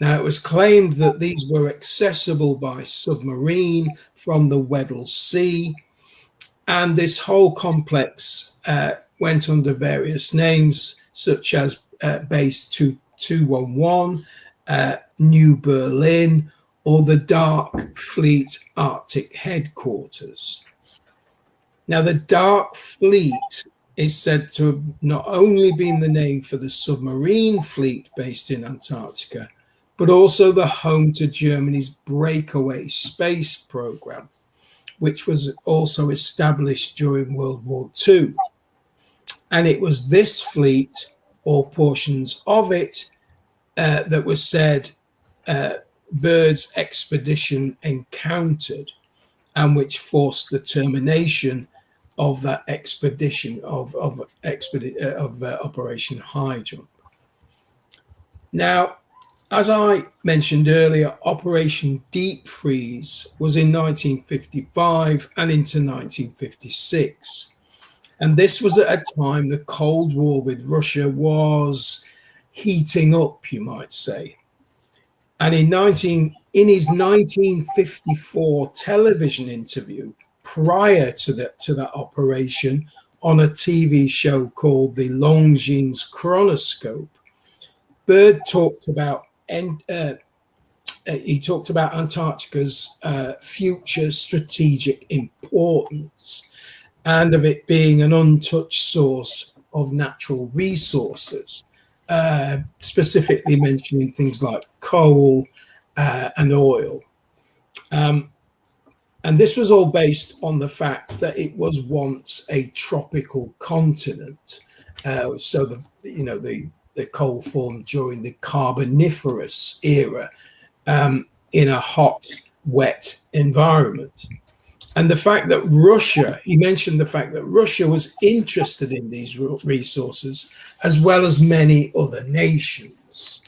Now, it was claimed that these were accessible by submarine from the Weddell Sea, and this whole complex went under various names, such as Base 211, New Berlin, or the Dark Fleet Arctic Headquarters. Now, the Dark Fleet is said to have not only been the name for the submarine fleet based in Antarctica, but also the home to Germany's breakaway space program, which was also established during World War II. And it was this fleet, or portions of it, that was said Byrd's expedition encountered, and which forced the termination of that expedition of Operation High Jump. Now, as I mentioned earlier, Operation Deep Freeze was in 1955 and into 1956. And this was at a time the Cold War with Russia was heating up, you might say. And in his 1954 television interview prior to that operation on a TV show called The Longines Chronoscope, Byrd talked about Antarctica's future strategic importance and of it being an untouched source of natural resources, specifically mentioning things like coal and oil. And this was all based on the fact that it was once a tropical continent. So the coal formed during the Carboniferous era in a hot, wet environment. And the fact that Russia, he mentioned the fact that Russia was interested in these resources, as well as many other nations.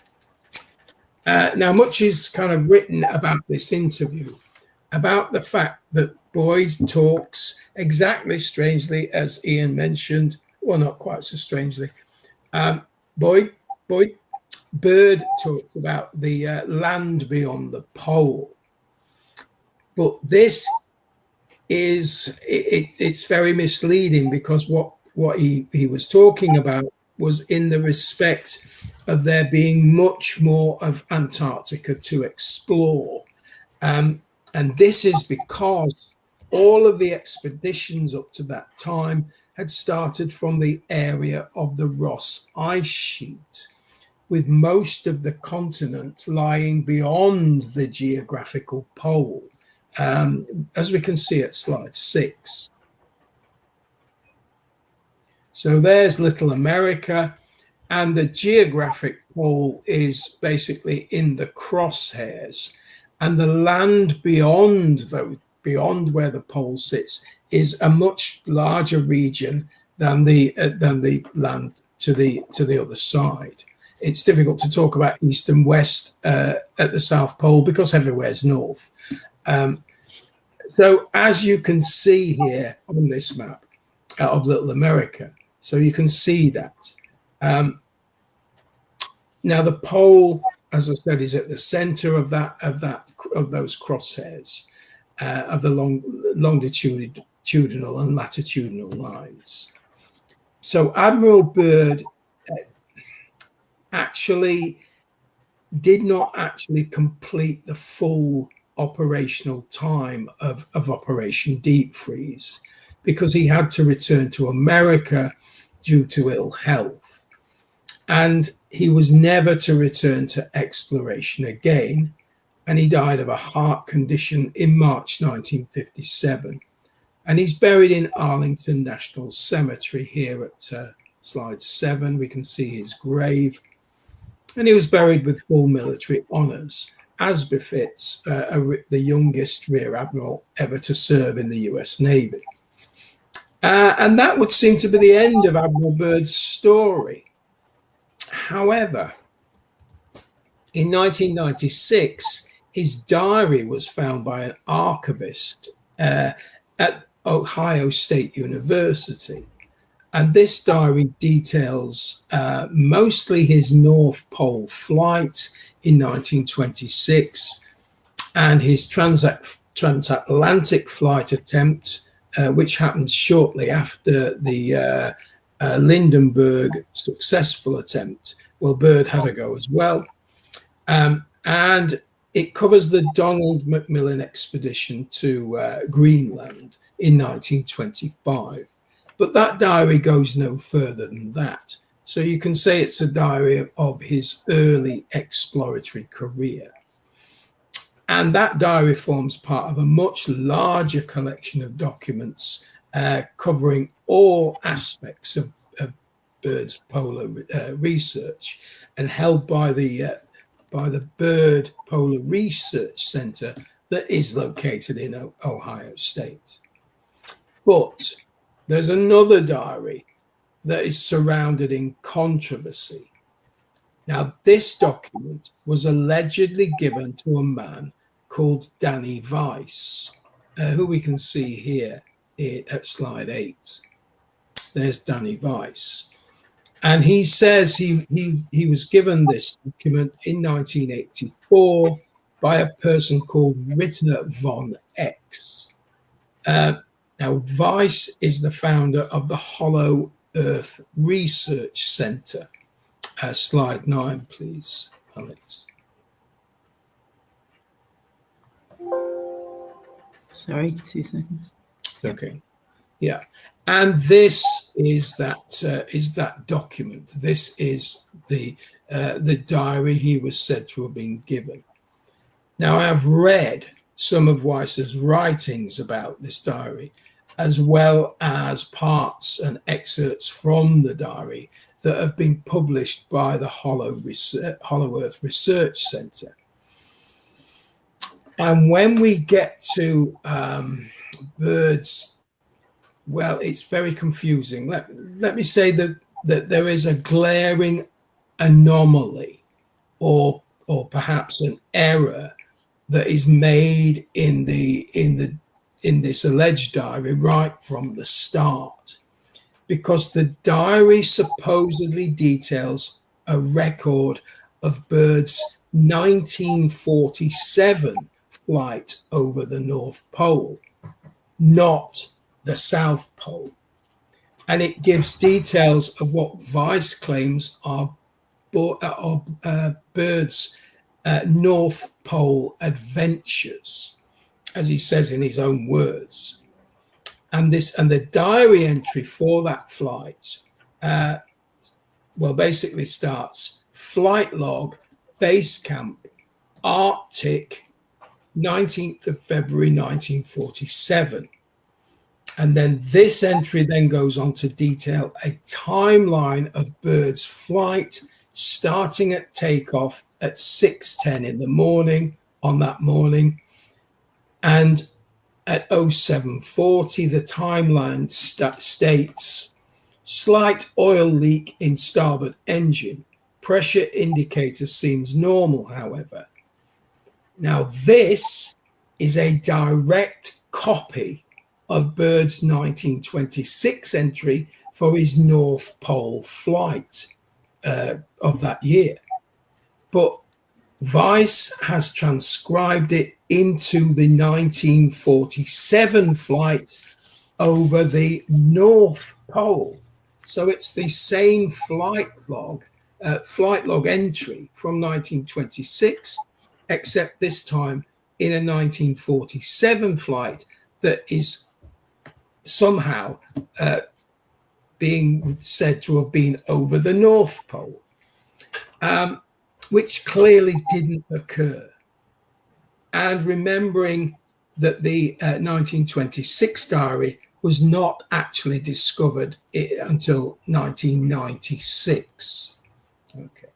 Now, much is kind of written about this interview, about the fact that Boyd talks exactly strangely, as Ian mentioned, well, not quite so strangely. Byrd talked about the land beyond the pole. But this it's very misleading, because what he was talking about was in the respect of there being much more of Antarctica to explore. And this is because all of the expeditions up to that time had started from the area of the Ross ice sheet, with most of the continent lying beyond the geographical pole, as we can see at slide 6. So there's Little America, and the geographic pole is basically in the crosshairs, and the land beyond where the pole sits is a much larger region than the land to the other side. It's difficult to talk about east and west at the South Pole because everywhere's north. So as you can see here on this map of Little America, so you can see that. Now the pole, as I said, is at the center of those crosshairs of the longitudinal and latitudinal lines. So Admiral Byrd actually did not actually complete the full operational time of Operation Deep Freeze because he had to return to America due to ill health. And he was never to return to exploration again. And he died of a heart condition in March 1957. And he's buried in Arlington National Cemetery here at slide 7. We can see his grave. And he was buried with full military honors, as befits the youngest Rear Admiral ever to serve in the US Navy. And that would seem to be the end of Admiral Byrd's story. However, in 1996, his diary was found by an archivist at Ohio State University. And this diary details mostly his North Pole flight in 1926 and his transatlantic flight attempt, which happened shortly after the Lindenberg successful attempt. Well, Byrd had a go as well. And it covers the Donald Macmillan expedition to Greenland in 1925. But that diary goes no further than that. So you can say it's a diary of his early exploratory career. And that diary forms part of a much larger collection of documents covering all aspects of Byrd's polar research and held by the Byrd Polar Research Center that is located in Ohio State. But there's another diary that is surrounded in controversy. Now, this document was allegedly given to a man called Danny Weiss, who we can see here at slide 8. There's Danny Weiss. And he says he was given this document in 1984 by a person called Ritter von X. Now, Weiss is the founder of the Hollow Earth Research Center. Slide 9, please, Alex. Sorry, 2 seconds. Okay. Yeah. And this is that document. This is the diary he was said to have been given. Now, I've read some of Weiss's writings about this diary, as well as parts and excerpts from the diary that have been published by the Hollow Earth Research Center. And when we get to Byrd's, well, it's very confusing. Let me say that there is a glaring anomaly or perhaps an error that is made in this alleged diary right from the start, because the diary supposedly details a record of Byrd's 1947 flight over the North Pole, not the South Pole. And it gives details of what Weiss claims are Byrd's North Pole adventures, as he says in his own words. And the diary entry for that flight, basically starts flight log, base camp, Arctic, 19th of February, 1947. And then this entry then goes on to detail a timeline of Bird's flight, starting at takeoff at 6:10 in the morning on that morning. And at 0740, the timeline states slight oil leak in starboard engine. Pressure indicator seems normal, however. Now, this is a direct copy of Bird's 1926 entry for his North Pole flight of that year. But Vice has transcribed it into the 1947 flight over the North Pole. So it's the same flight log entry from 1926, except this time in a 1947 flight that is somehow being said to have been over the North Pole, which clearly didn't occur. And remembering that the 1926 diary was not actually discovered until 1996. Okay.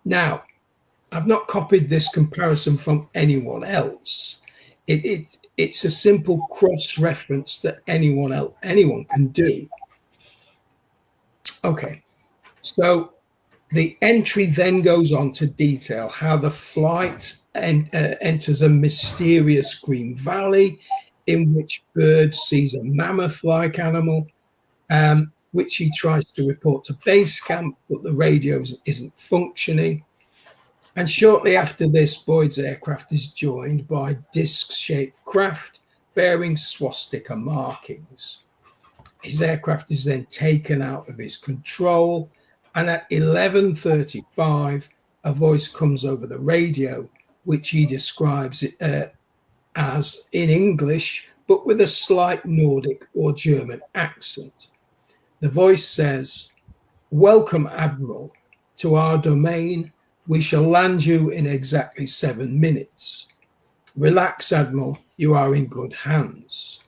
Now, I've not copied this comparison from anyone else. It's a simple cross-reference that anyone can do. Okay, so the entry then goes on to detail how the flight enters a mysterious green valley in which Bird sees a mammoth-like animal, which he tries to report to base camp, but the radio isn't functioning. And shortly after this, Boyd's aircraft is joined by disc-shaped craft bearing swastika markings. His aircraft is then taken out of his control, and at 11:35, a voice comes over the radio, which he describes as in English, but with a slight Nordic or German accent. The voice says, "Welcome, Admiral, to our domain. We shall land you in exactly 7 minutes. Relax, Admiral, you are in good hands."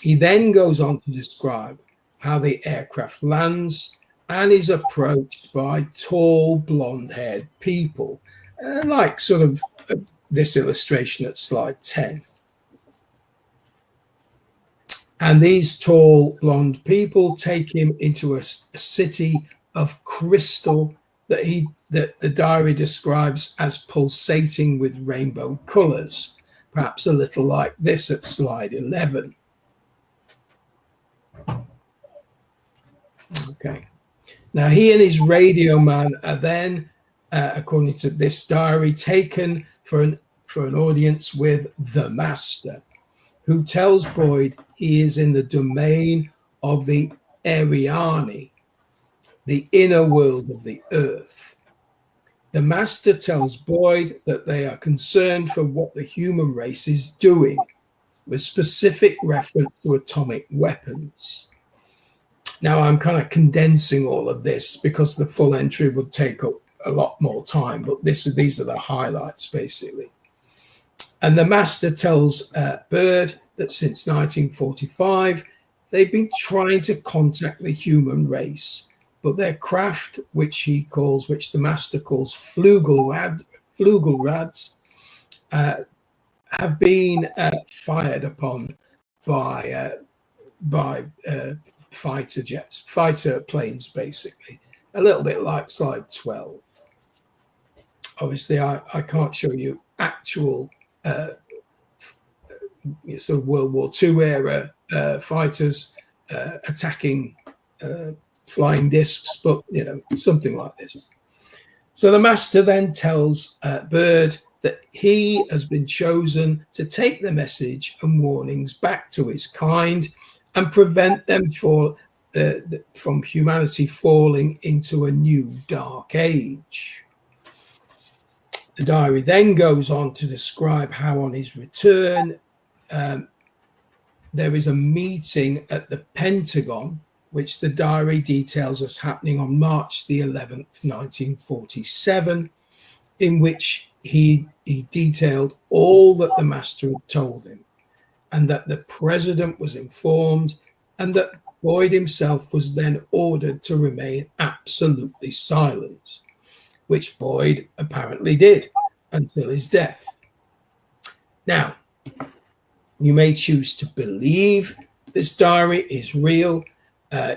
He then goes on to describe how the aircraft lands and is approached by tall, blonde-haired people, like sort of this illustration at slide 10. And these tall, blonde people take him into a city of crystal that the diary describes as pulsating with rainbow colors, perhaps a little like this at slide 11. Okay. Now, he and his radio man are then, according to this diary, taken for an audience with the master, who tells Boyd he is in the domain of the Ariani, the inner world of the earth. The master tells Boyd that they are concerned for what the human race is doing, with specific reference to atomic weapons. Now, I'm kind of condensing all of this because the full entry would take up a lot more time, but these are the highlights, basically. And the master tells Bird that since 1945, they've been trying to contact the human race, but their craft, which the master calls Flugelrads, have been fired upon by fighter planes, basically, a little bit like slide 12. Obviously, I can't show you actual sort of World War II era fighters attacking flying discs, but something like this. So the master then tells Bird that he has been chosen to take the message and warnings back to his kind and prevent them from humanity falling into a new dark age. The diary then goes on to describe how on his return, there is a meeting at the Pentagon, which the diary details as happening on March the 11th, 1947, in which he detailed all that the master had told him. and that the president was informed, and that Boyd himself was then ordered to remain absolutely silent, which Boyd apparently did until his death. Now, you may choose to believe this diary is real.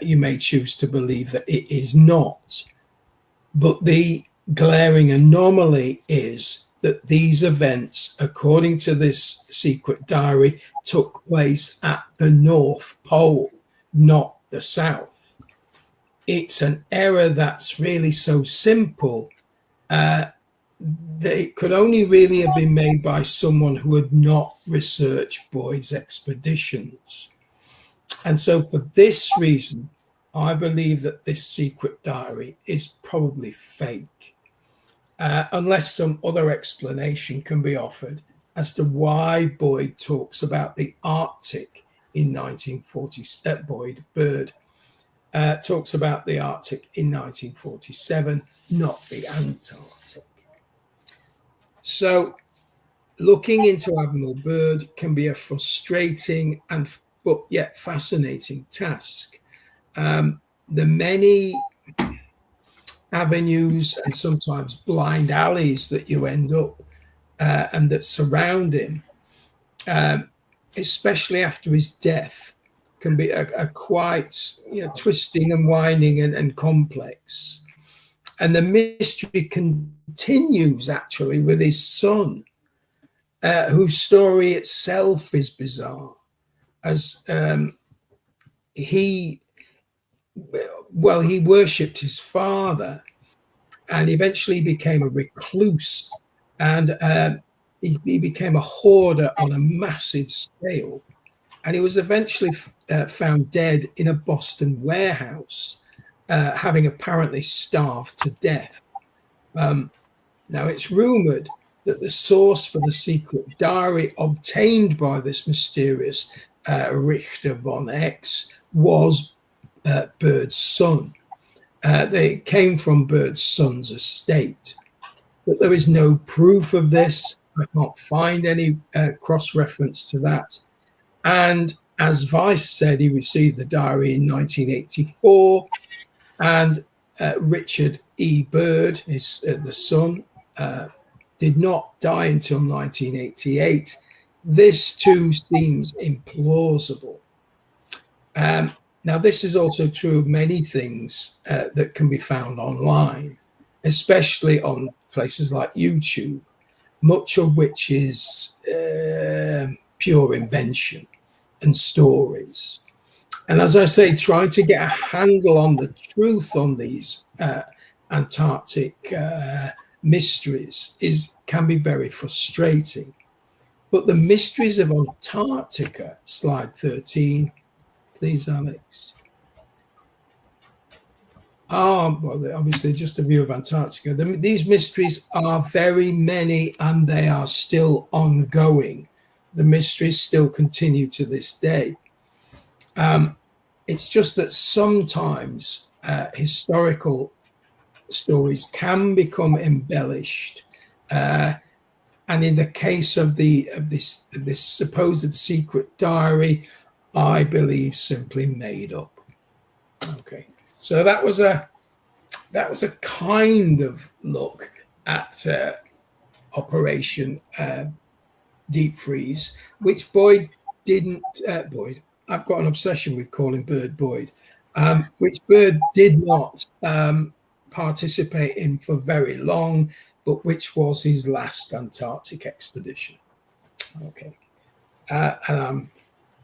You may choose to believe that it is not. But the glaring anomaly is that these events, according to this secret diary, took place at the North Pole, not the South. It's an error that's really so simple that it could only really have been made by someone who had not researched Boyd's expeditions. And so for this reason, I believe that this secret diary is probably fake, unless some other explanation can be offered as to why Boyd talks about the Arctic in 1940. Bird talks about the Arctic in 1947, not the Antarctic. So looking into Admiral Byrd can be a frustrating but yet fascinating task. The many avenues and sometimes blind alleys that you end up and that surround him, especially after his death, can be a quite twisting and winding and complex. And the mystery continues actually with his son, whose story itself is bizarre, as he worshipped his father and eventually became a recluse, and he became a hoarder on a massive scale, and he was eventually found dead in a Boston warehouse, having apparently starved to death. Now it's rumored that the source for the secret diary obtained by this mysterious Richter von X was Byrd's son. They came from Byrd's son's estate, but there is no proof of this. I can't find any cross-reference to that. And as Weiss said, he received the diary in 1984, and Richard E. Byrd, the son, did not die until 1988. This too seems implausible. Now, this is also true of many things that can be found online, especially on places like YouTube, much of which is pure invention and stories. And as I say, trying to get a handle on the truth on these Antarctic mysteries can be very frustrating. But the mysteries of Antarctica, slide 13, please, Alex. Well, obviously, just a view of Antarctica. These mysteries are very many, and they are still ongoing. The mysteries still continue to this day. It's just that sometimes historical stories can become embellished, and in the case of this supposed secret diary, I believe simply made up. Okay, so that was a kind of look at Operation Deep Freeze, which Boyd didn't. Boyd, I've got an obsession with calling Byrd Boyd, which Byrd did not participate in for very long, but which was his last Antarctic expedition. Okay, and I'm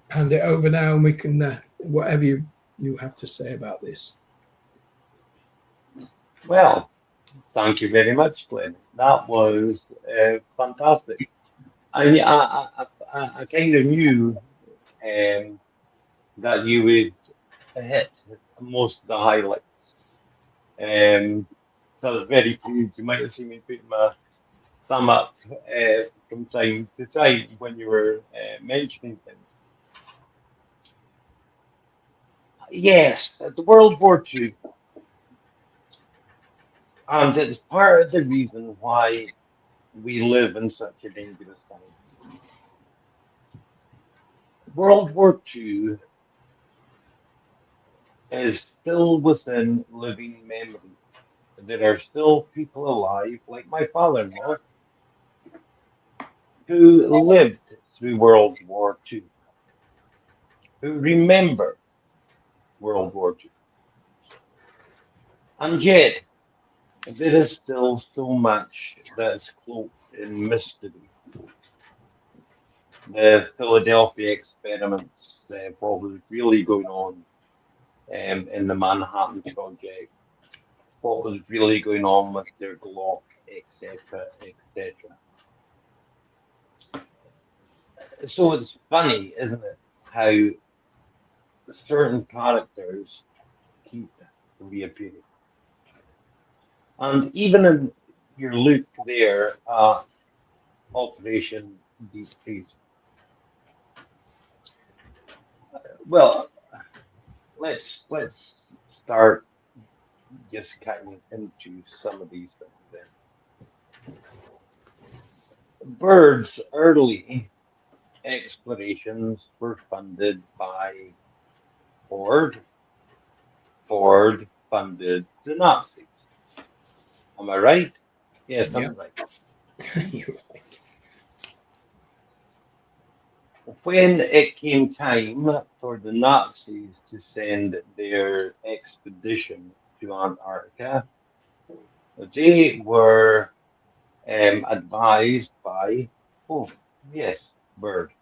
hand it over now, and we can whatever you have to say about this. Well, thank you very much, Glenn. That was fantastic. I kind of knew that you would hit most of the highlights. So I was very pleased. You might have seen me put my thumb up from time to time when you were mentioning things. Yes, the World War II. And it's part of the reason why we live in such a dangerous time. World War II is still within living memory. There are still people alive, like my father-in-law, who lived through World War II, who remember World War II. And yet, there is still so much that's cloaked in mystery. The Philadelphia experiments, what was really going on in the Manhattan Project, what was really going on with their Glock, etc., etc. So it's funny, isn't it, how certain characters keep reappearing. And even in your look there at Operation Deep Freeze, well, let's start just cutting into some of these things then. Bird's early explorations were funded by Ford. Ford funded the Nazis. Am I right? Yes, I'm Yes. right. You're right. When it came time for the Nazis to send their expedition to Antarctica, they were advised by, oh, yes, Bird.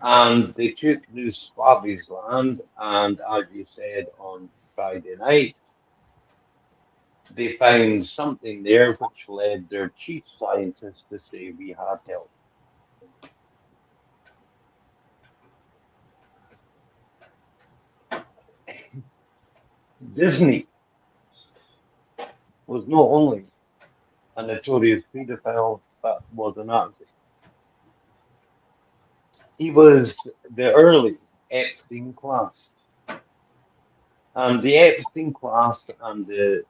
And they took New Swaziland, and as you said on Friday night, they found something there which led their chief scientist to say we had help. Disney was not only a notorious pedophile, but was a Nazi. He was the early Epstein class. And the Epstein class and the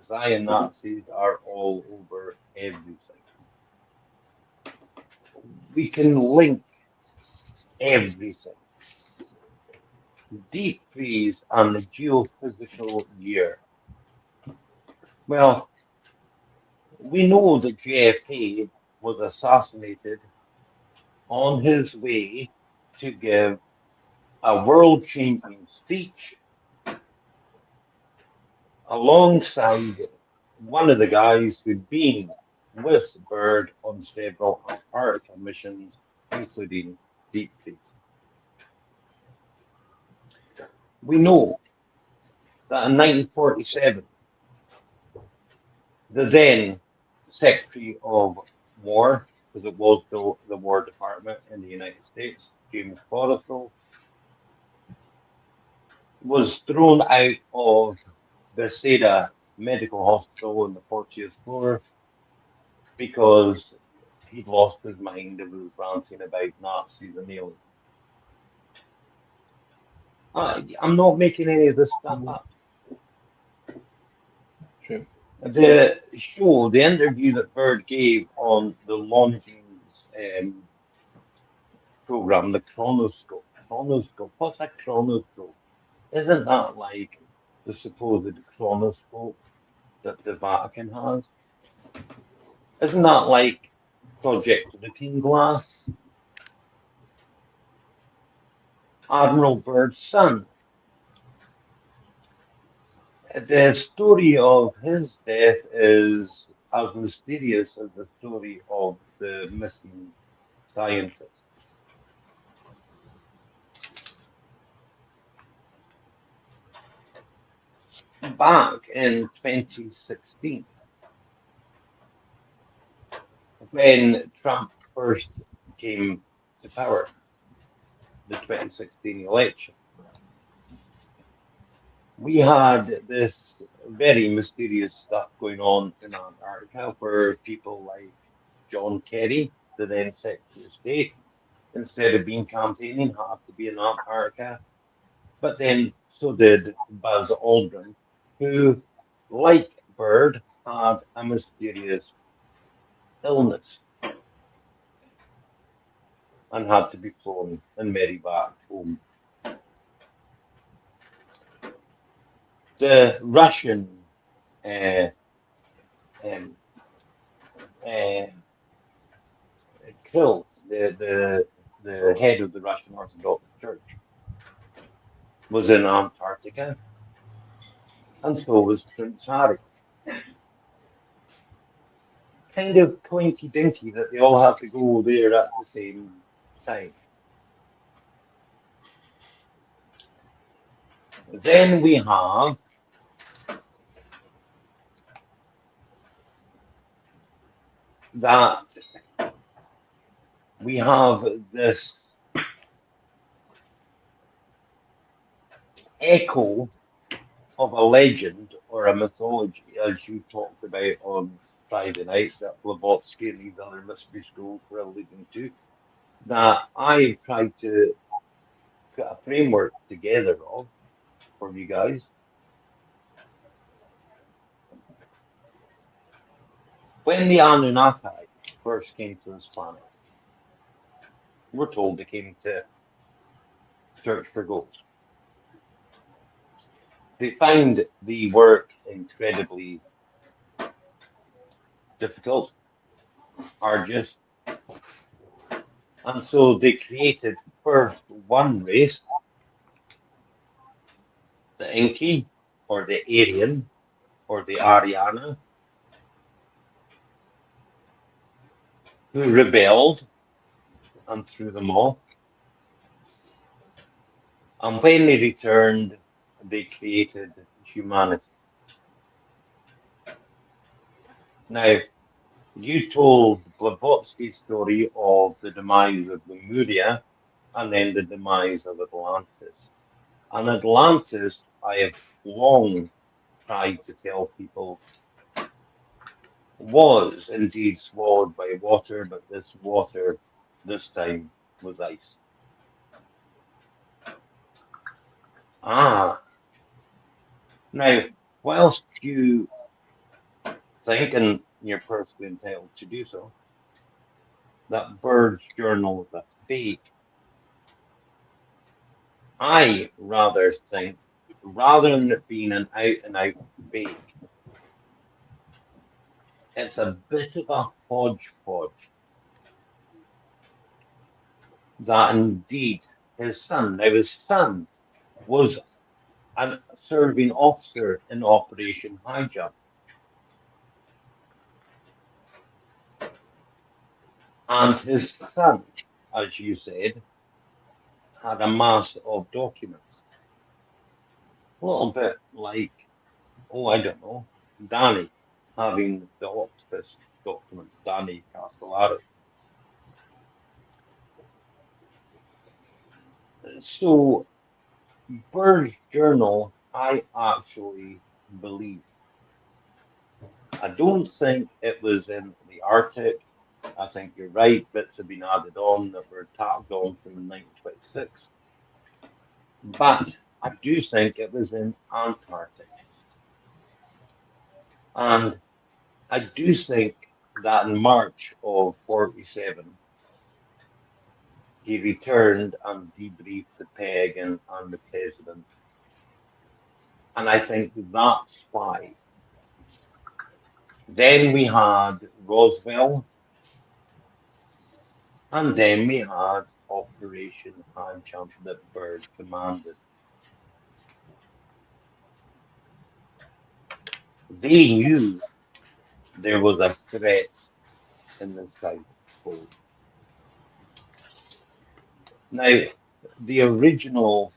Zion Nazis are all over everything. We can link everything. Deep freeze and the geophysical year. Well, we know that JFK was assassinated on his way to give a world changing speech alongside one of the guys who'd been with Bird on several Antarctica missions, including deep freeze. We know that in 1947, the then Secretary of War, because it was still the War Department in the United States, James Forrestal, was thrown out of Bethesda Medical Hospital on the 40th floor because he'd lost his mind and was ranting about Nazis and aliens. I'm not making any of this stuff up. True. The show, the interview that Bird gave on the Longines program, the Chronoscope. Chronoscope. What's a chronoscope? Isn't that like the supposed chronoscope that the Vatican has? Isn't that like Project Looking Glass? Admiral Byrd's son. The story of his death is as mysterious as the story of the missing scientist. Back in 2016, when Trump first came to power, the 2016 election, we had this very mysterious stuff going on in Antarctica where people like John Kerry, the then Secretary of State, instead of being campaigning, had to be in Antarctica. But then so did Buzz Aldrin, who, like Bird, had a mysterious illness. and had to be flown and medevac home. The Russian um, killed the head of the Russian Orthodox Church was in Antarctica, and so was Prince Harry. Kind of coinky-dinky that they all had to go there at the same time. Then we have that we have this echo of a legend or a mythology, as you talked about on Friday night, that Blavatsky and these other mystery schools were alluding to, that I've tried to put a framework together of for you guys. When the Anunnaki first came to this planet, we're told they came to search for gold. They found the work incredibly difficult, arduous, and so they created first one race, the Enki, or the Aryan, or the Ariana, who rebelled and threw them off. And when they returned, they created humanity. Now, you told Blavatsky's story of the demise of Lemuria and then the demise of Atlantis. And Atlantis, I have long tried to tell people, was indeed swallowed by water, but this water this time was ice. Now, whilst you think, and you're perfectly entitled to do so, that Bird's journal is a fake, I rather think, rather than it being an out-and-out fake, it's a bit of a hodgepodge that indeed his son was a serving officer in Operation High Jump. And his son, as you said, had a mass of documents. A little bit like, I don't know, Danny having the Octopus documents, Danny Castellari. So, Bird's journal, I actually believe. I don't think it was in the Arctic. I think you're right, bits have been added on that were tagged on from 1926. But I do think it was in Antarctica. And I do think that in March of 47, he returned and debriefed the Pagan and the president. And I think that's why. Then we had Roswell, and then we had Operation High Jump that Bird commanded. They knew there was a threat in the South Pole. Now, the original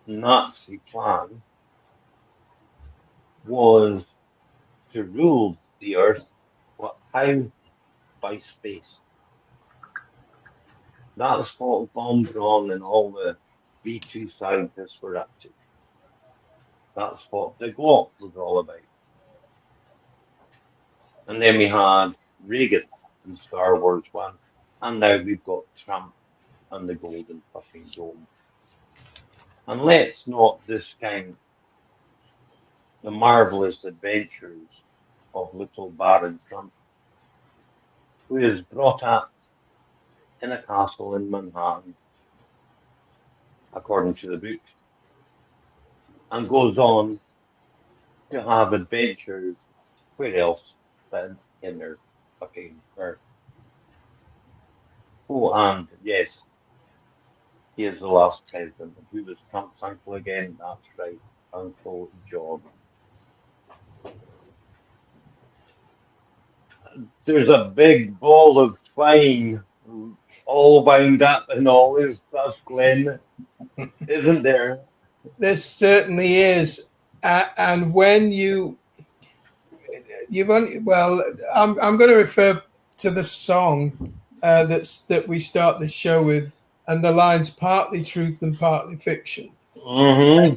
Nazi plan was to rule the Earth, but how? By space. That's what Von Braun and all the B2 scientists were up to. That's what the Glock was all about. And then we had Reagan in Star Wars 1, and now we've got Trump and the Golden fucking Dome. And let's not discount the marvelous adventures of little Baron Trump, who has brought up in a castle in Manhattan, according to the book, and goes on to have adventures. Where else than in their fucking earth? Oh, and yes, he is the last president. Who was Trump's uncle again? That's right, Uncle John. There's a big ball of twine all wound up and all this stuff, Glenn, isn't there? There certainly is. And when you've only, well, I'm going to refer to the song that we start this show with, and the line's partly truth and partly fiction. Mm-hmm.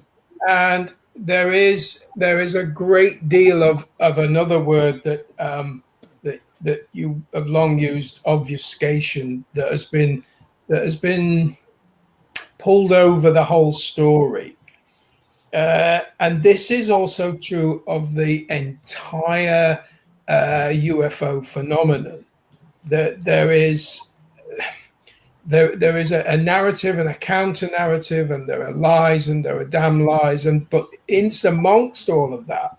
And there is a great deal of another word that that you have long used, obfuscation, that has been pulled over the whole story. And this is also true of the entire UFO phenomenon. That there is a narrative and a counter narrative, and there are lies and there are damn lies, but in amongst all of that,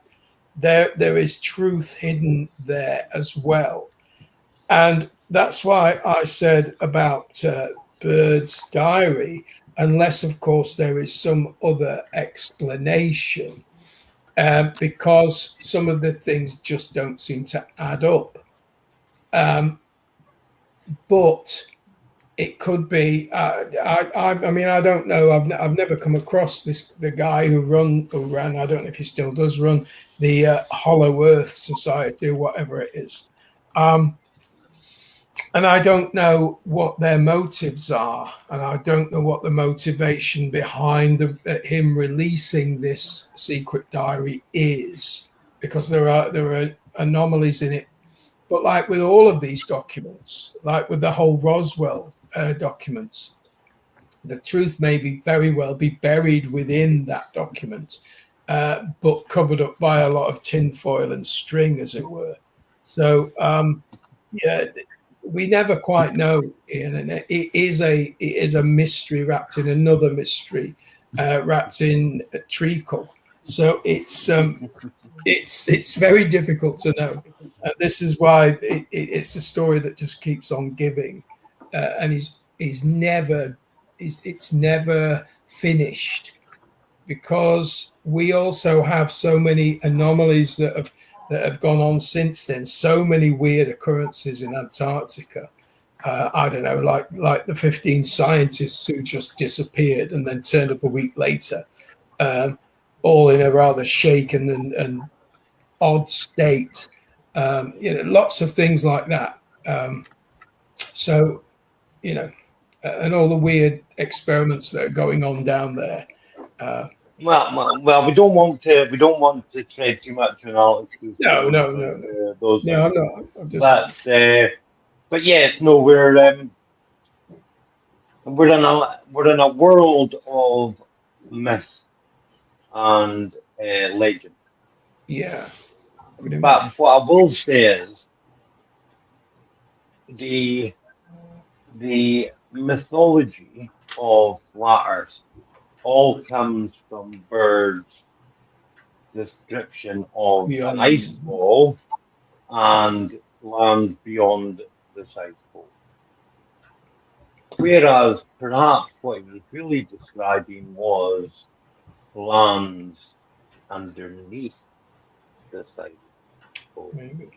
there is truth hidden there as well. And that's why I said about Bird's diary, unless of course there is some other explanation, because some of the things just don't seem to add up. But it could be. I mean, I don't know. I've never come across the guy who ran. I don't know if he still does run the Hollow Earth Society or whatever it is. And I don't know what their motives are, and I don't know what the motivation behind him releasing this secret diary is, because there are anomalies in it. But like with all of these documents, like with the whole Roswell documents, the truth may very well be buried within that document, but covered up by a lot of tinfoil and string, as it were. So, yeah, we never quite know, Ian, and it is a mystery wrapped in another mystery, wrapped in a treacle. So it's very difficult to know. This is why it's a story that just keeps on giving, and it's never finished, because we also have so many anomalies that have gone on since then. So many weird occurrences in Antarctica. I don't know, like the 15 scientists who just disappeared and then turned up a week later, all in a rather shaken and odd state. Lots of things like that. So, and all the weird experiments that are going on down there. Well, we don't want to tread too much on Alex's. No. Those. No, I'm not. I'm just. But yes, no, we're in a world of myth and legend. Yeah. But what I will say is the mythology of flat Earth all comes from Bird's description of an ice wall and land beyond the South Pole. Whereas perhaps what he was really describing was lands underneath the South Pole. Maybe.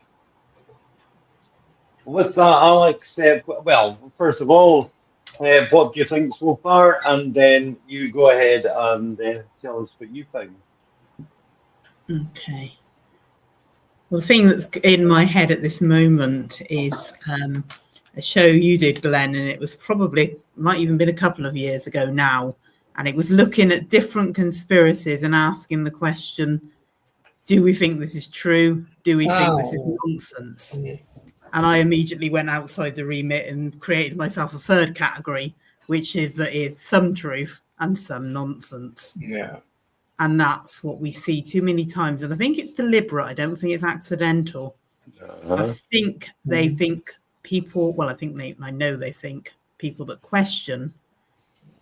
With that, Alex, well, first of all, what do you think so far? And then you go ahead and tell us what you think. Okay. Well, the thing that's in my head at this moment is a show you did, Glenn, and it was might even been a couple of years ago now. And it was looking at different conspiracies and asking the question, do we think this is true? Do we think this is nonsense? And I immediately went outside the remit and created myself a third category, which is that is some truth and some nonsense. Yeah. And that's what we see too many times. And I think it's deliberate. I don't think it's accidental. I think they think people, well, I know they think people that question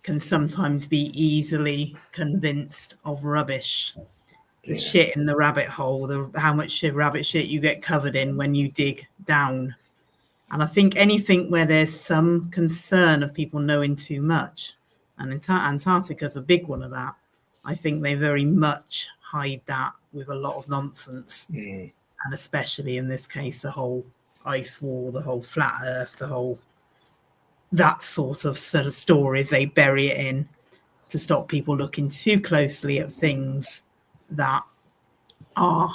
can sometimes be easily convinced of rubbish. The shit in the rabbit hole, how much rabbit shit you get covered in when you dig down. And I think anything where there's some concern of people knowing too much, and Antarctica's a big one of that, I think they very much hide that with a lot of nonsense. And especially in this case, the whole ice wall, the whole flat earth, that sort of stories, they bury it in to stop people looking too closely at things that are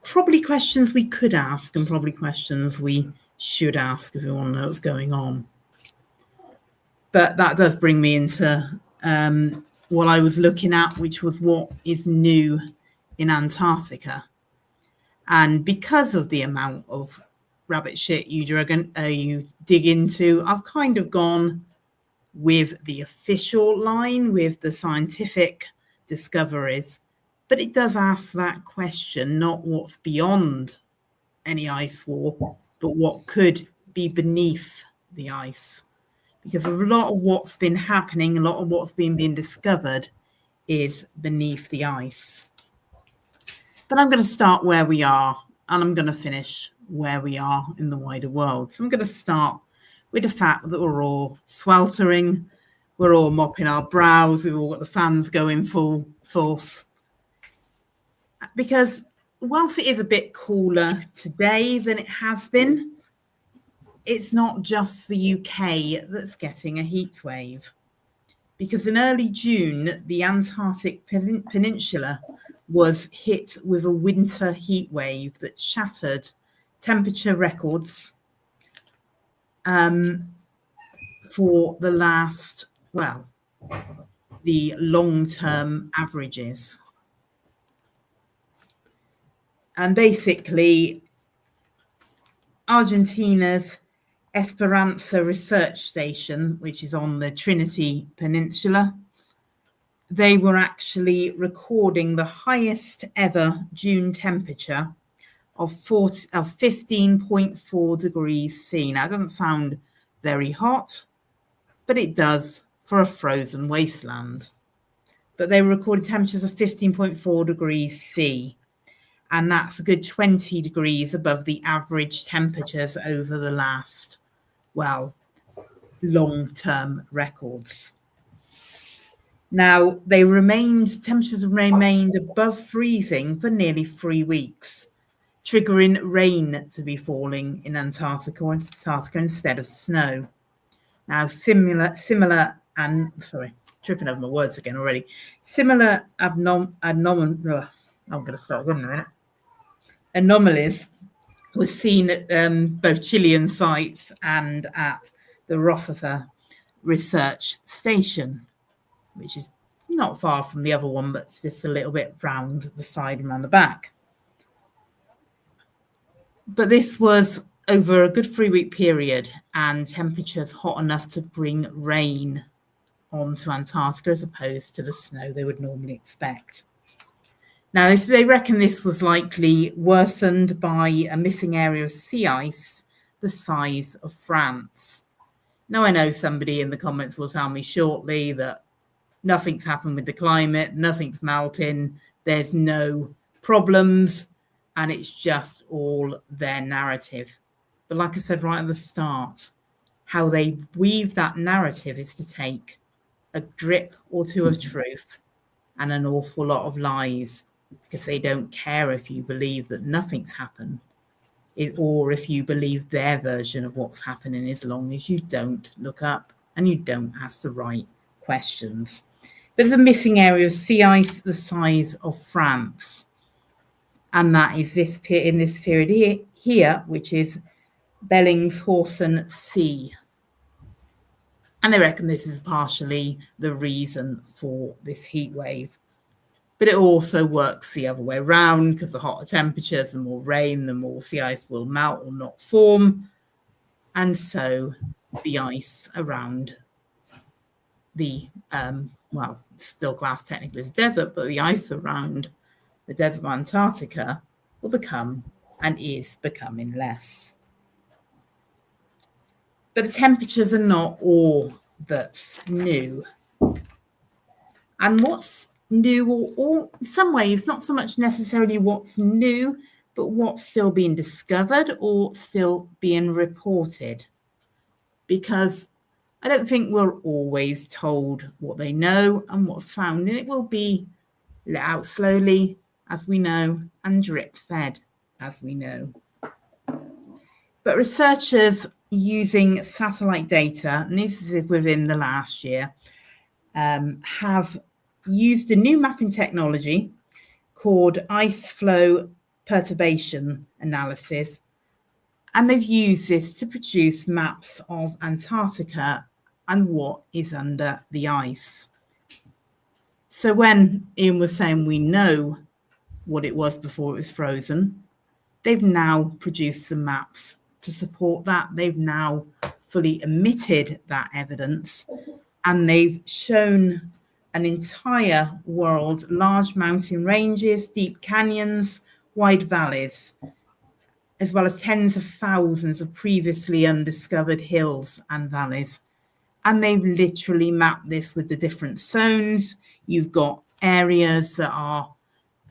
probably questions we could ask and probably questions we should ask if we want to know what's going on. But that does bring me into what I was looking at, which was what is new in Antarctica. And because of the amount of rabbit shit you dig into, I've kind of gone with the official line, with the scientific discoveries. But it does ask that question, not what's beyond any ice wall, but what could be beneath the ice. Because a lot of what's been happening, a lot of what's been being discovered is beneath the ice. But I'm going to start where we are, and I'm going to finish where we are in the wider world. So I'm going to start with the fact that we're all sweltering, we're all mopping our brows, we've all got the fans going full force. Because whilst it is a bit cooler today than it has been, it's not just the UK that's getting a heat wave. Because in early June, the Antarctic Peninsula was hit with a winter heat wave that shattered temperature records for the last, the long-term averages. And basically, Argentina's Esperanza Research Station, which is on the Trinity Peninsula, they were actually recording the highest ever June temperature of 15.4 degrees C. Now, it doesn't sound very hot, but it does for a frozen wasteland. But they recorded temperatures of 15.4 degrees C. And that's a good 20 degrees above the average temperatures over the last, long-term records. Now, temperatures remained above freezing for nearly 3 weeks, triggering rain to be falling in Antarctica instead of snow. Now, similar tripping over my words again already. Similar anomalies were seen at both Chilean sites and at the Rothera Research Station, which is not far from the other one, but it's just a little bit round the side and around the back. But this was over a good 3-week period, and temperatures hot enough to bring rain onto Antarctica as opposed to the snow they would normally expect. Now, they reckon this was likely worsened by a missing area of sea ice the size of France. Now, I know somebody in the comments will tell me shortly that nothing's happened with the climate, nothing's melting, there's no problems, and it's just all their narrative. But like I said right at the start, how they weave that narrative is to take a drip or two of truth and an awful lot of lies, because they don't care if you believe that nothing's happened or if you believe their version of what's happening, as long as you don't look up and you don't ask the right questions. There's a missing area of sea ice the size of France, and that is in this period here, which is Bellingshausen Sea. And they reckon this is partially the reason for this heat wave. But it also works the other way around, because the hotter temperatures, the more rain, the more sea ice will melt or not form. And so the ice around the, still classed technically as desert, but the ice around the desert of Antarctica will become and is becoming less. But the temperatures are not all that's new. And what's new, or in some ways, not so much necessarily what's new, but what's still being discovered or still being reported. Because I don't think we're always told what they know and what's found, and it will be let out slowly, as we know, and drip fed, as we know. But researchers using satellite data, and this is within the last year, have used a new mapping technology called ice flow perturbation analysis, and they've used this to produce maps of Antarctica and what is under the ice. So when Ian was saying we know what it was before it was frozen, they've now produced the maps to support that. They've now fully emitted that evidence, and they've shown an entire world, large mountain ranges, deep canyons, wide valleys, as well as tens of thousands of previously undiscovered hills and valleys. And they've literally mapped this with the different zones. You've got areas that are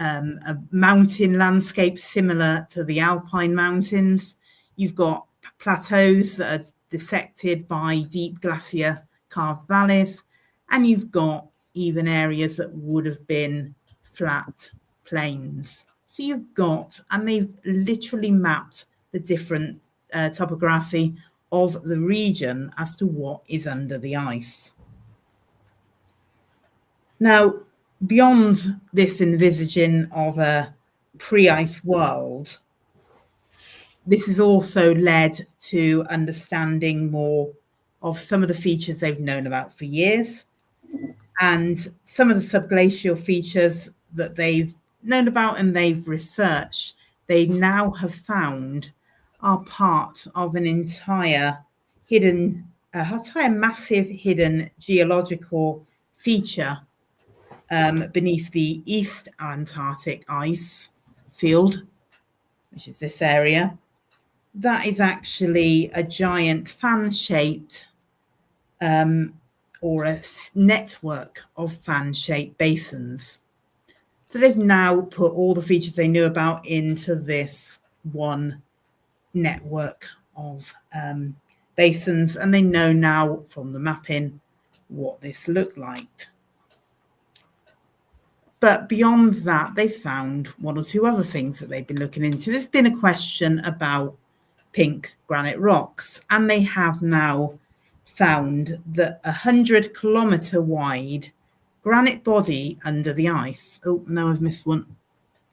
a mountain landscape similar to the Alpine mountains. You've got plateaus that are dissected by deep glacier carved valleys. And you've got even areas that would have been flat plains. So you've got, and they've literally mapped the different topography of the region as to what is under the ice. Now, beyond this envisaging of a pre-ice world, this has also led to understanding more of some of the features they've known about for years, and some of the subglacial features that they've known about and they've researched, they now have found are part of an entire massive hidden geological feature beneath the East Antarctic ice field, which is this area. That is actually a giant fan-shaped or a network of fan-shaped basins. So they've now put all the features they knew about into this one network of basins, and they know now from the mapping what this looked like. But beyond that, they found one or two other things that they've been looking into. There's been a question about pink granite rocks, and they have now found that 100-kilometre wide granite body under the ice. Oh, no, I've missed one.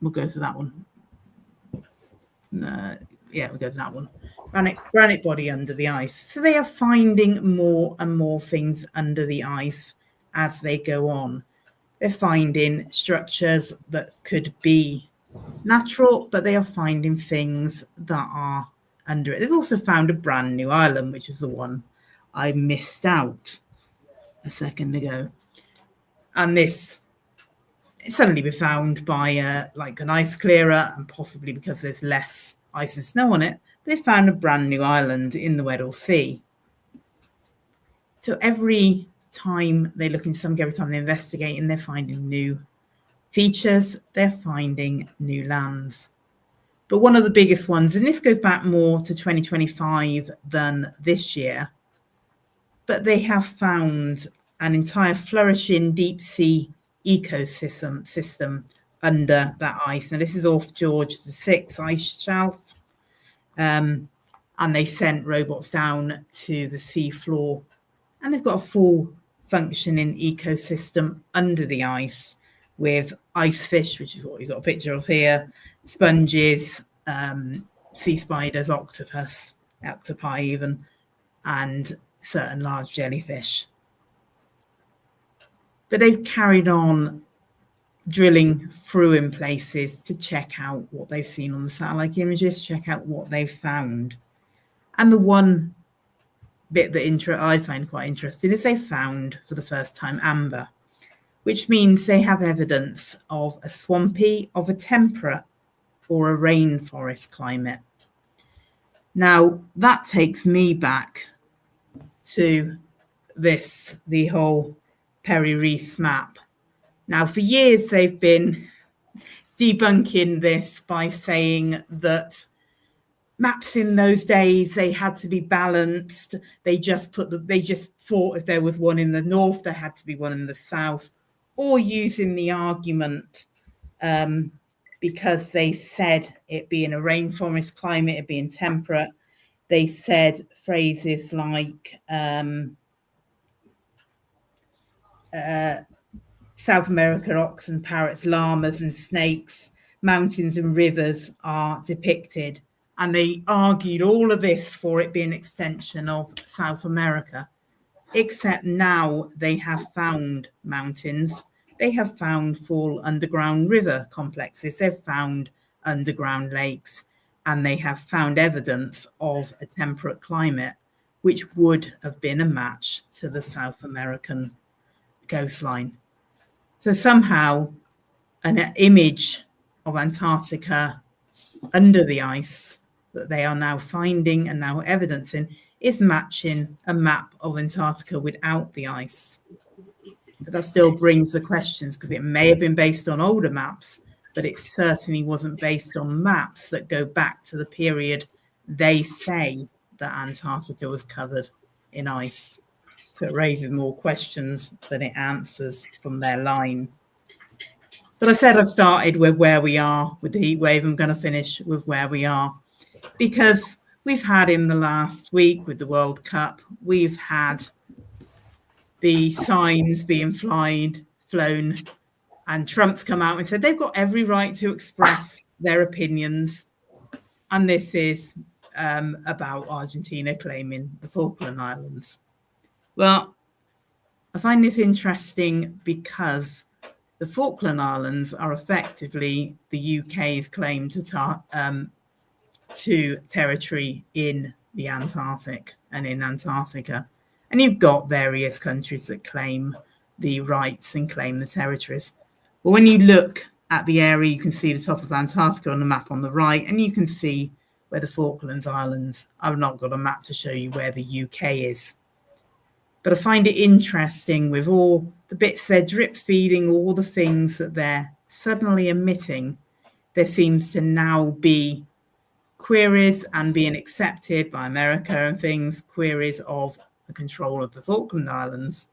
We'll go to that one. No, yeah, we'll go to that one. Granite body under the ice. So they are finding more and more things under the ice as they go on. They're finding structures that could be natural, but they are finding things that are under it. They've also found a brand new island, which is the one I missed out a second ago. And this it's suddenly been found by like an ice clearer, and possibly because there's less ice and snow on it, they found a brand new island in the Weddell Sea. So every time they look into something, every time they investigate, and they're finding new features, they're finding new lands. But one of the biggest ones, and this goes back more to 2025 than this year, but they have found an entire flourishing deep sea ecosystem under that ice. Now, this is off George VI ice shelf, and they sent robots down to the sea floor, and they've got a full functioning ecosystem under the ice with ice fish, which is what we've got a picture of here, sponges, sea spiders, octopi even, and certain large jellyfish. But they've carried on drilling through in places to check out what they've seen on the satellite images, check out what they've found. And the one bit that I find quite interesting is they found for the first time amber, which means they have evidence of a swampy, of a temperate or a rainforest climate. Now, that takes me back to the whole Perry Reese map. Now, for years, they've been debunking this by saying that maps in those days, they had to be balanced. They just thought if there was one in the north, there had to be one in the south, or using the argument because they said it being a rainforest climate, it being temperate, they said phrases like South America, oxen, parrots, llamas and snakes, mountains and rivers are depicted. And they argued all of this for it being an extension of South America, except now they have found mountains. They have found full underground river complexes. They've found underground lakes, and they have found evidence of a temperate climate, which would have been a match to the South American coastline. So somehow an image of Antarctica under the ice that they are now finding and now evidencing is matching a map of Antarctica without the ice. But that still brings the questions, because it may have been based on older maps, but it certainly wasn't based on maps that go back to the period they say that Antarctica was covered in ice. So it raises more questions than it answers from their line. But I said I started with where we are with the heat wave. I'm going to finish with where we are, because we've had in the last week with the World Cup, we've had the signs being flown, and Trump's come out and said they've got every right to express their opinions. And this is about Argentina claiming the Falkland Islands. Well, I find this interesting because the Falkland Islands are effectively the UK's claim to territory in the Antarctic and in Antarctica. And you've got various countries that claim the rights and claim the territories. But when you look at the area, you can see the top of Antarctica on the map on the right, and you can see where the Falklands Islands. I've not got a map to show you where the UK is. But I find it interesting with all the bits they're drip feeding, all the things that they're suddenly emitting, there seems to now be queries and being accepted by America and things, queries of the control of the Falkland Islands,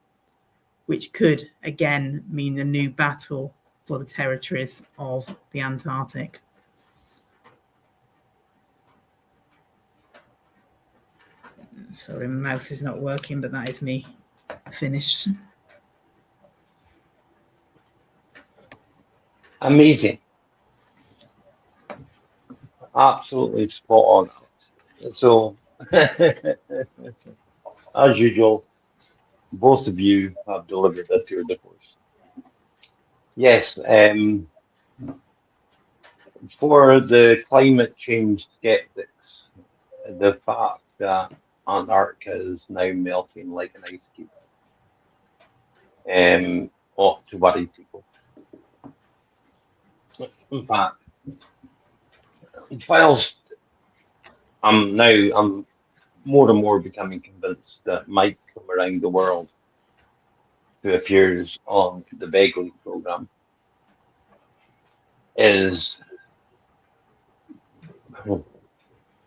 which could again mean a new battle for the territories of the Antarctic. Sorry, my mouse is not working, but that is me finished. Amazing. Absolutely spot on. So, as usual, both of you have delivered a tour de force. Yes, for the climate change skeptics, the fact that Antarctica is now melting like an ice cube ought to worry people. In fact, whilst I'm more and more becoming convinced that Mike from around the world, who appears on the Begley program, is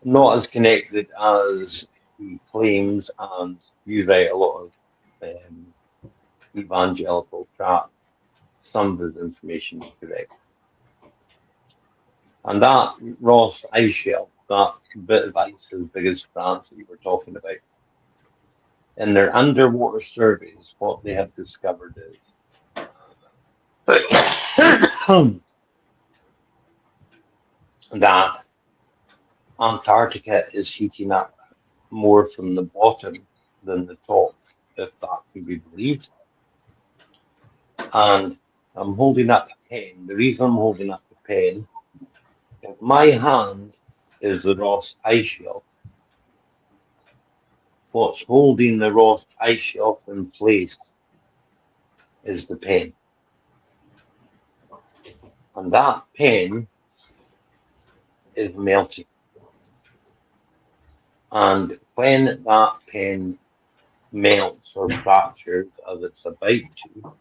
not as connected as he claims, and you write a lot of evangelical crap. Some of his information is correct. And that Ross ice shelf, that bit of ice as big as France that you were talking about, in their underwater surveys, what they have discovered is that Antarctica is heating up more from the bottom than the top, if that can be believed. And I'm holding up a pen. The reason I'm holding up a pen, my hand is the Ross ice shelf. What's holding the Ross ice shelf in place is the pen. And that pen is melting. And when that pen melts or fractures as it's about to,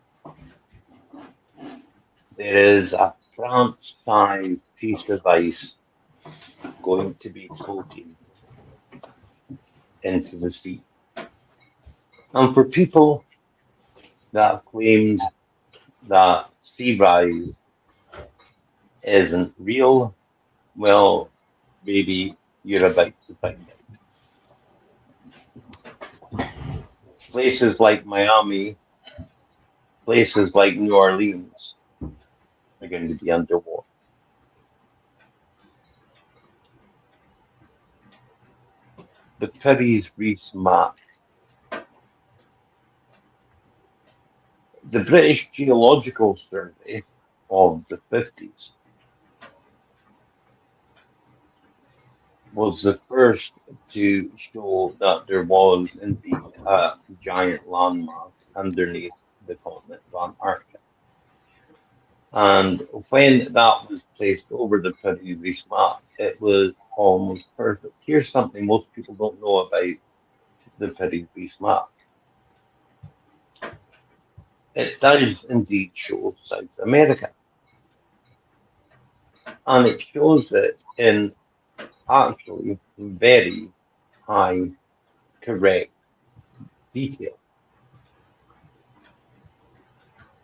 there is a France-sized piece of ice going to be floating into the sea. And for people that have claimed that sea rise isn't real, well, maybe you're about to find out. Places like Miami, places like New Orleans are going to be underwater. The Piraeus Reef map. The British Geological Survey of the 50s was the first to show that there was indeed a giant landmass underneath the continent of Antarctica. And when that was placed over the Piraeus Reef map, it was almost perfect. Here's something most people don't know about the Piraeus Reef map. It does indeed show South America. And it shows it in actually very high correct detail.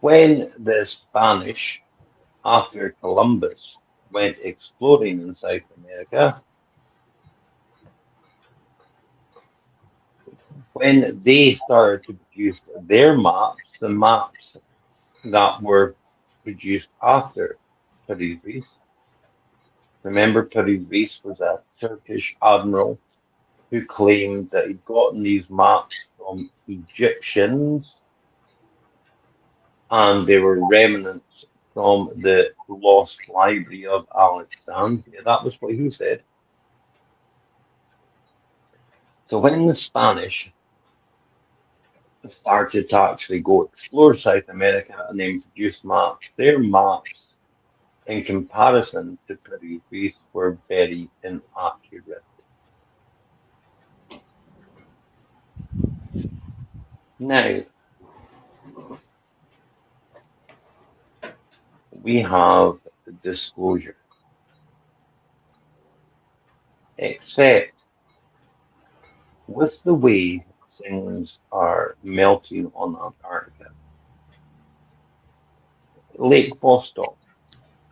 When the Spanish, after Columbus, went exploring in South America, when they started to produce their maps, the maps that were produced after Piraeus Reef. Remember, Piraeus Reef was a Turkish admiral who claimed that he'd gotten these maps from Egyptians and they were remnants from the lost library of Alexandria. That was what he said. So when the Spanish started to actually go explore South America and then produce maps, their maps, in comparison to Piraeus Reef, were very inaccurate. Now, we have the disclosure, except with the way things are melting on Antarctica. Lake Vostok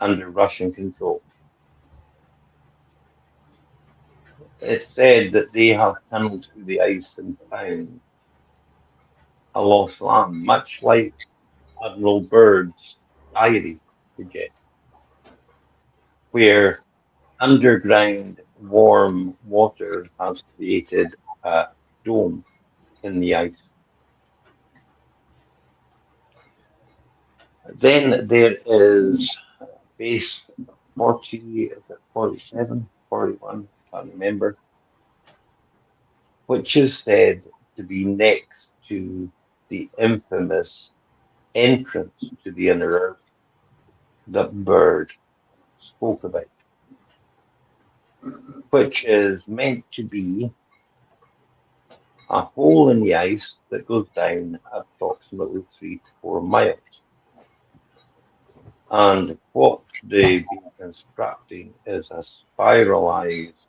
under Russian control. It's said that they have tunneled through the ice and found a lost land, much like Admiral Byrd's diary suggests, where underground warm water has created a dome in the ice. Then there is base 40, is it 47, 41, can't remember, which is said to be next to the infamous entrance to the inner earth that Byrd spoke about, which is meant to be a hole in the ice that goes down approximately 3 to 4 miles. And what they've been constructing is a spiralized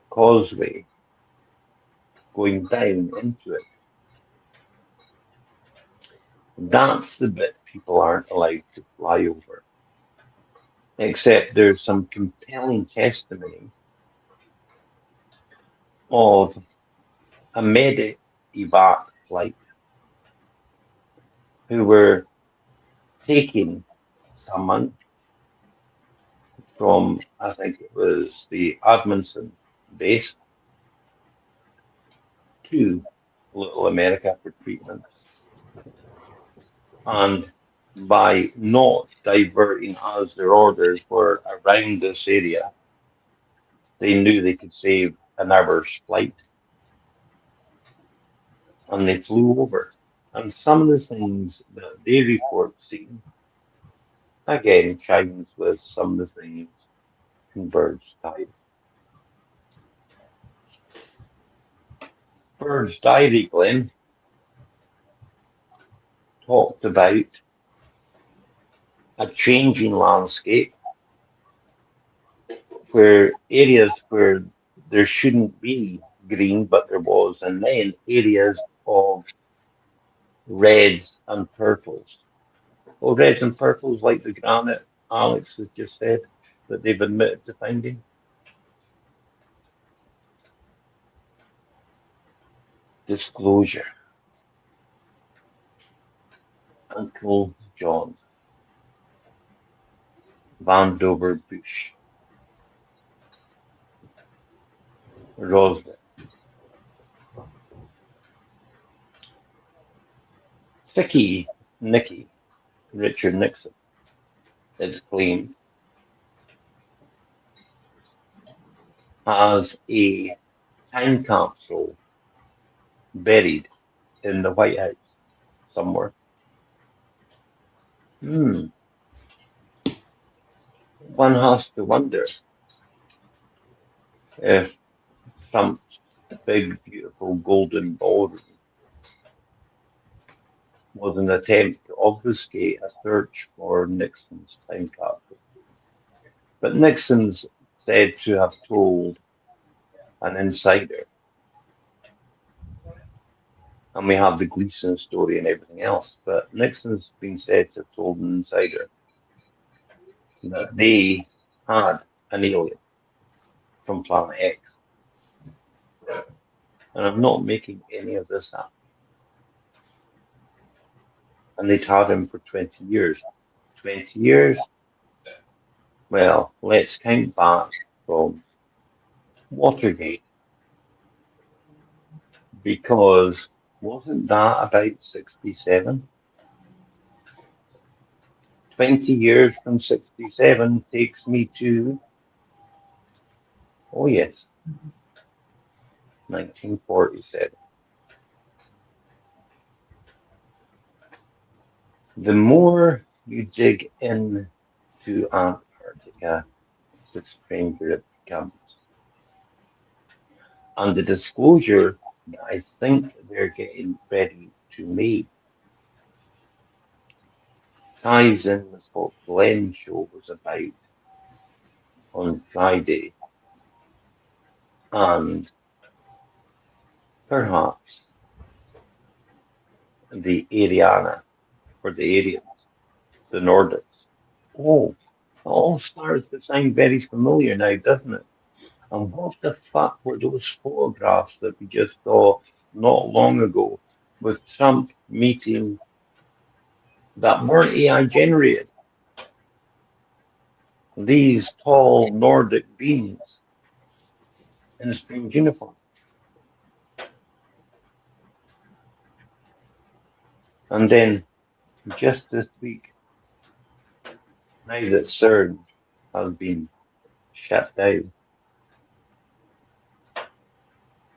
causeway going down into it. That's the bit people aren't allowed to fly over. Except there's some compelling testimony of a medevac flight who were taking someone from, I think it was the Admonson base, to Little America for treatment. And by not diverting as their orders were around this area, they knew they could save an hour's flight. And they flew over. And some of the things that they report seeing, again, chimes with some of the things in Byrd's died. Bird's Diary, Glenn, talked about a changing landscape where areas where there shouldn't be green, but there was, and then areas of reds and purples. Well, reds and purples like the granite Alex has just said that they've admitted to finding. Disclosure. Uncle John. Vandover Bush. Roswell. Nicky, Richard Nixon, is claimed has a time capsule buried in the White House somewhere. One has to wonder if Trump's big, beautiful golden ballroom was an attempt to obfuscate a search for Nixon's time capsule. But Nixon's said to have told an insider, and we have the Gleason story and everything else, but Nixon's been said to have told an insider that they had an alien from Planet X. And I'm not making any of this up. And they'd had him for 20 years. 20 years? Well, let's count back from Watergate. Because wasn't that about 67? 20 years from 67 takes me to, oh yes, 1947. The more you dig into Antarctica, the stranger it becomes. And the disclosure that I think they're getting ready to make ties in with what Glenn's show was about on Friday, and perhaps the Ariana for the Aryans, the Nordics. Oh, it all starts to sound very familiar now, doesn't it? And what the fuck were those photographs that we just saw not long ago with Trump meeting that weren't AI generated? These tall Nordic beings in a strange uniform. And then just this week, now that CERN has been shut down,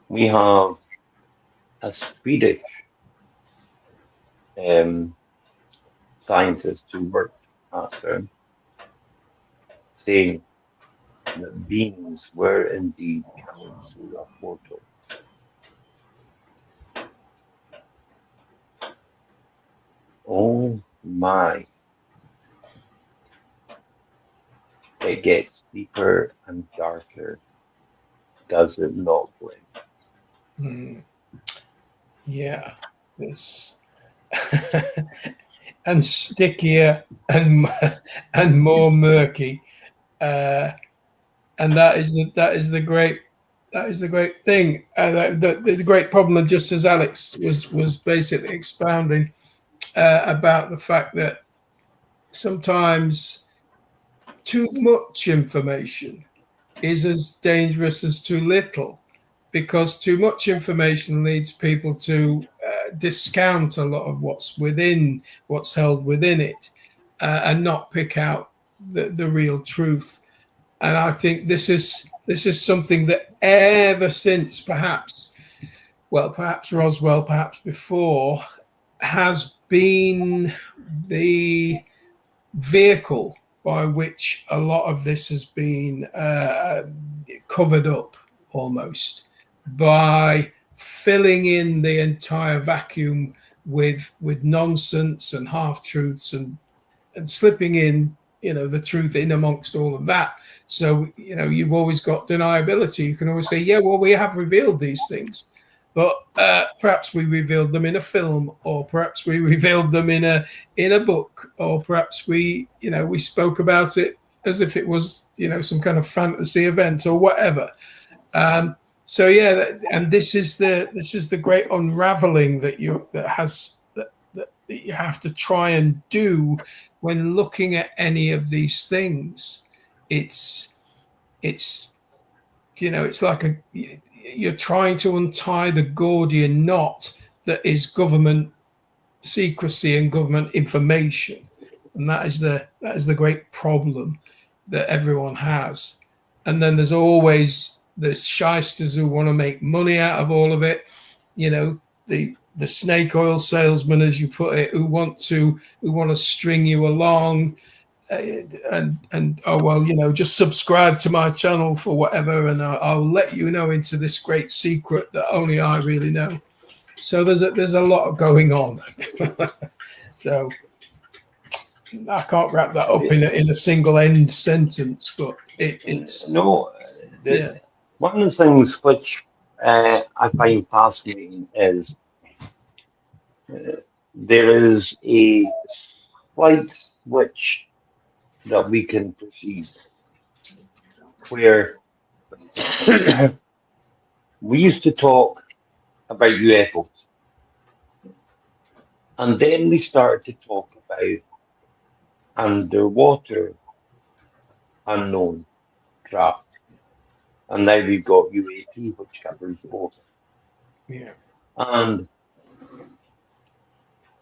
we have a Swedish scientist who worked at CERN saying that beings were indeed coming through a portal. Oh my. It gets deeper and darker, does it not, Glenn? Yeah, this and stickier and more murky, and that is the great thing. The great problem, and just as Alex was basically expounding about the fact that sometimes too much information is as dangerous as too little, because too much information leads people to discount a lot of what's held within it, and not pick out the real truth. And I think this is something that ever since perhaps Roswell, perhaps before, has been the vehicle by which a lot of this has been covered up almost by filling in the entire vacuum with nonsense and half truths and slipping in, the truth in amongst all of that. So, you've always got deniability. You can always say, yeah, well, we have revealed these things, but perhaps we revealed them in a film, or perhaps we revealed them in a book, or perhaps we spoke about it as if it was, some kind of fantasy event or whatever. So yeah, and this is the great unraveling that you have to try and do when looking at any of these things. It's like you're trying to untie the Gordian knot that is government secrecy and government information, and that is the great problem that everyone has. And then there's always the shysters who want to make money out of all of it, the snake oil salesman, as you put it, who want to string you along, and oh well, just subscribe to my channel for whatever, and I'll let you know into this great secret that only I really know. So there's a lot going on. So I can't wrap that up in a single end sentence, but it's no. One of the things which I find fascinating is there is a slight switch that we can perceive where we used to talk about UFOs, and then we started to talk about underwater unknown craft, and now we've got UAP, which covers both. Yeah. And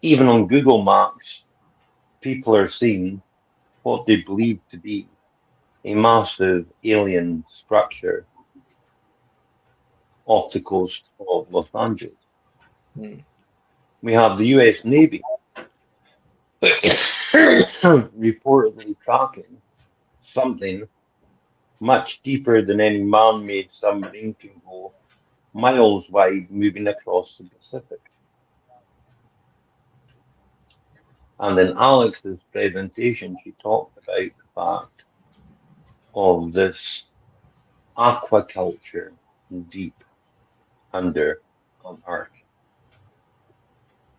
even on Google Maps, people are seeing what they believe to be a massive alien structure off the coast of Los Angeles. Mm. We have the US Navy reportedly tracking something much deeper than any man-made submarine can go, miles wide, moving across the Pacific. And in Alex's presentation, she talked about the fact of this aquaculture deep under Antarctica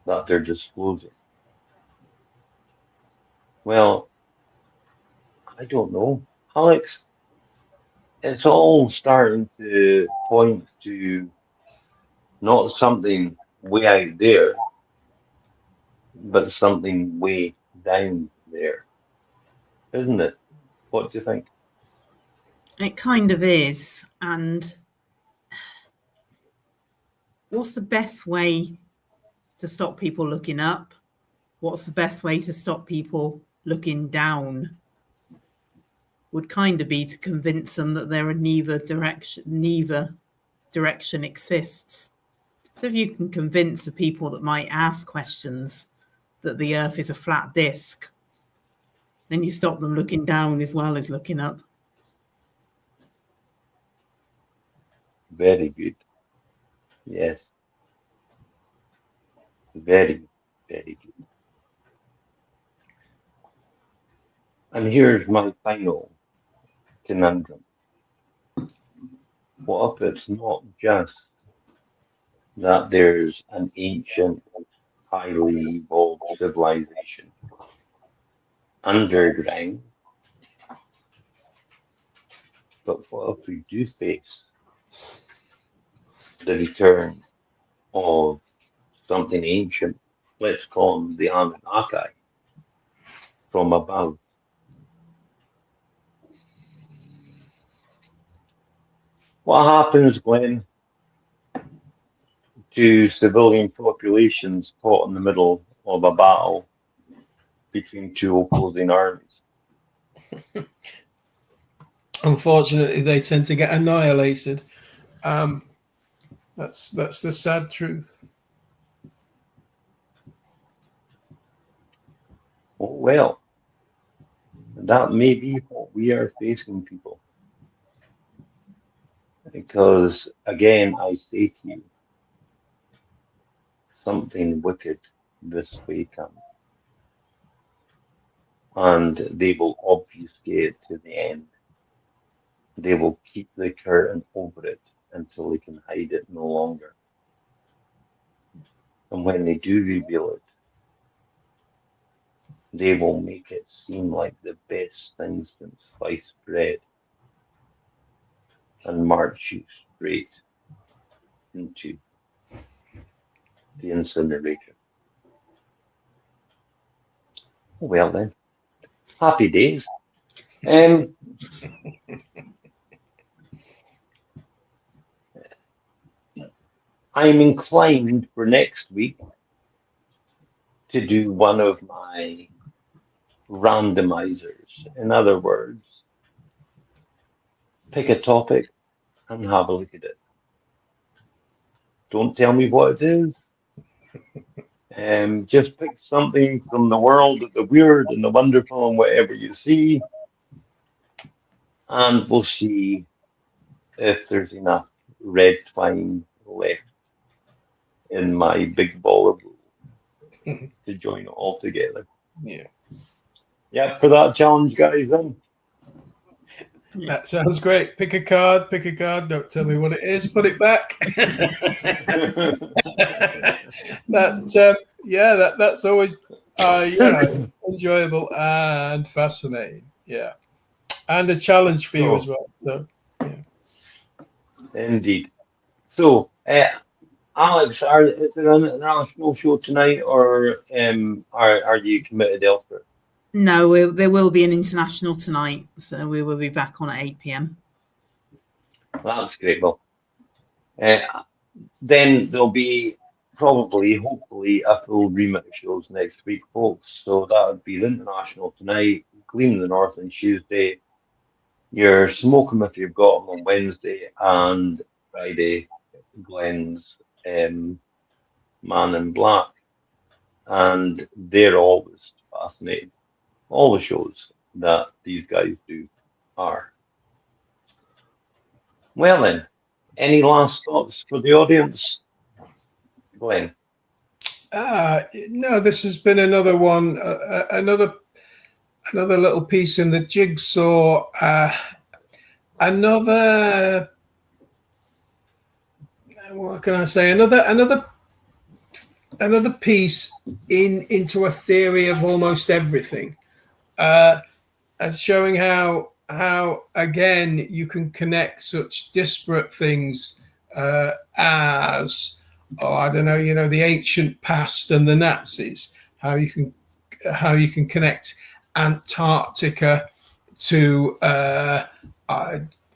that they're disclosing. Well, I don't know. Alex, it's all starting to point to not something way out there, but something way down there, isn't it? What do you think? It kind of is. And what's the best way to stop people looking up? What's the best way to stop people looking down? Would kind of be to convince them that there are neither direction exists. So if you can convince the people that might ask questions that the Earth is a flat disc, then you stop them looking down as well as looking up. Very good. Yes. Very, very good. And here's my final conundrum. What if it's not just that there's an ancient, highly evolved civilization underground, but what if we do face the return of something ancient, let's call them the Anunnaki, from above? What happens when to civilian populations caught in the middle of a battle between two opposing armies? Unfortunately, they tend to get annihilated. That's the sad truth. Well, that may be what we are facing, people. Because, again, I say to you, something wicked this way comes, and they will obfuscate to the end. They will keep the curtain over it until they can hide it no longer. And when they do reveal it, they will make it seem like the best thing since sliced bread and march you straight into the incinerator. Well then, happy days. I'm inclined for next week to do one of my randomizers. In other words, pick a topic and have a look at it. Don't tell me what it is. Just pick something from the world of the weird and the wonderful and whatever you see, and we'll see if there's enough red twine left in my big ball of wool to join it all together. Yeah. Yeah, for that challenge, guys, then. That sounds great. Pick a card. Don't tell me what it is. Put it back. That's always enjoyable and fascinating. Yeah, and a challenge for you as well. So, yeah. Indeed. So, Alex, is there an international show tonight, or are you committed elsewhere? No, there will be an international tonight, so we will be back on at 8 p.m. That's great. Well, then there'll be hopefully, a full remit of shows next week, folks. So that would be the international tonight, Gleam of the North on Tuesday, your Smoke 'em if you've got them on Wednesday, and Friday, Glenn's Man in Black. And they're always fascinating. All the shows that these guys do are. Well then, any last thoughts for the audience? Glenn? No, this has been another one, another little piece in the jigsaw, another, what can I say? Another piece into a theory of almost everything. And showing how again you can connect such disparate things as, I don't know, the ancient past and the Nazis. How you can connect Antarctica to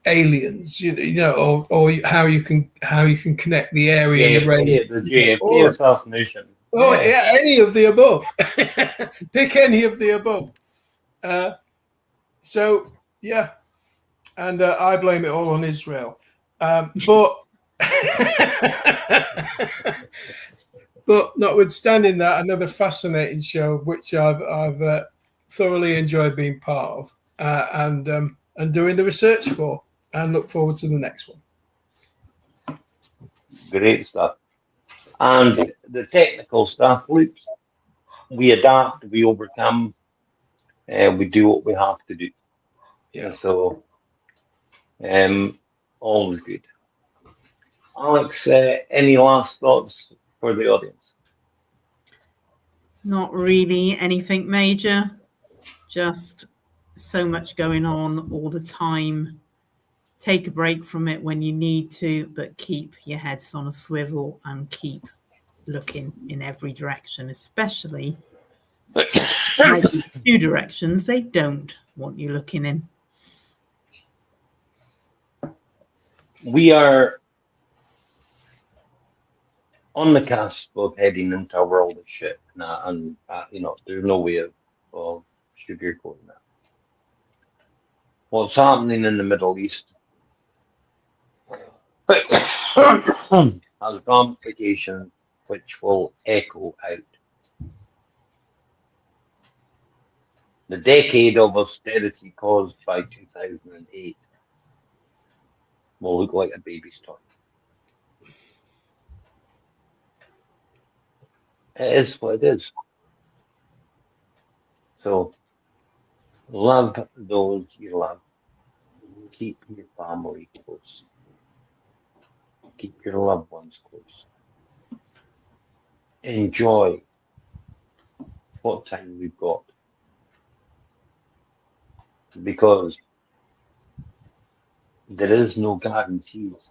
aliens, or how you can connect the Aryan race. The JFK assassination. Oh yeah, any of the above. Pick any of the above. So yeah, and I blame it all on Israel, but notwithstanding that, another fascinating show which I've thoroughly enjoyed being part of and doing the research for, and look forward to the next one. Great stuff. And the technical stuff, we adapt, we overcome. We do what we have to do. Yeah. So, always good. Alex, any last thoughts for the audience? Not really anything major. Just so much going on all the time. Take a break from it when you need to, but keep your heads on a swivel and keep looking in every direction, especially two directions they don't want you looking in. We are on the cusp of heading into a world of shit now, and there's no way of sugarcoating that. What's happening in the Middle East has ramifications which will echo out. The decade of austerity caused by 2008 will look like a baby's toy. It is what it is. So love those you love. Keep your family close. Keep your loved ones close. Enjoy what time we've got. Because there is no guarantees.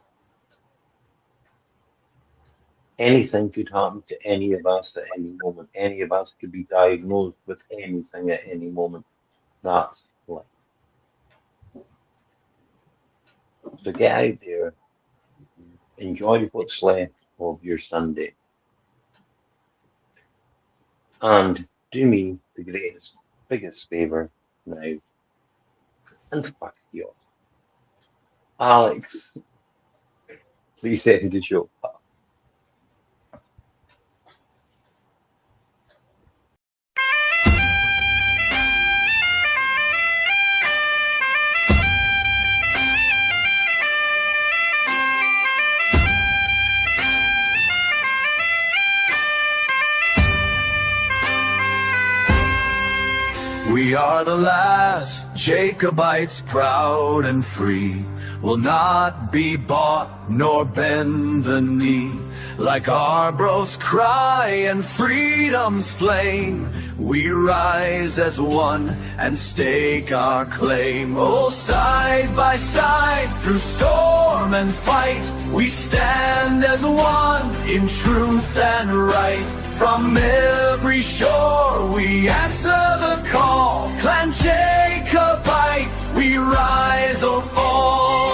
Anything could happen to any of us at any moment. Any of us could be diagnosed with anything at any moment. That's life. So get out there, enjoy what's left of your Sunday, and do me the greatest, biggest favour now, and fuck you off. Alex, please end the show. We are the last Jacobites, proud and free, will not be bought nor bend the knee. Like our brothers cry and freedom's flame, we rise as one and stake our claim. Oh, side by side through storm and fight, we stand as one in truth and right. From every shore we answer the call, Clan Jacobite, we rise or fall.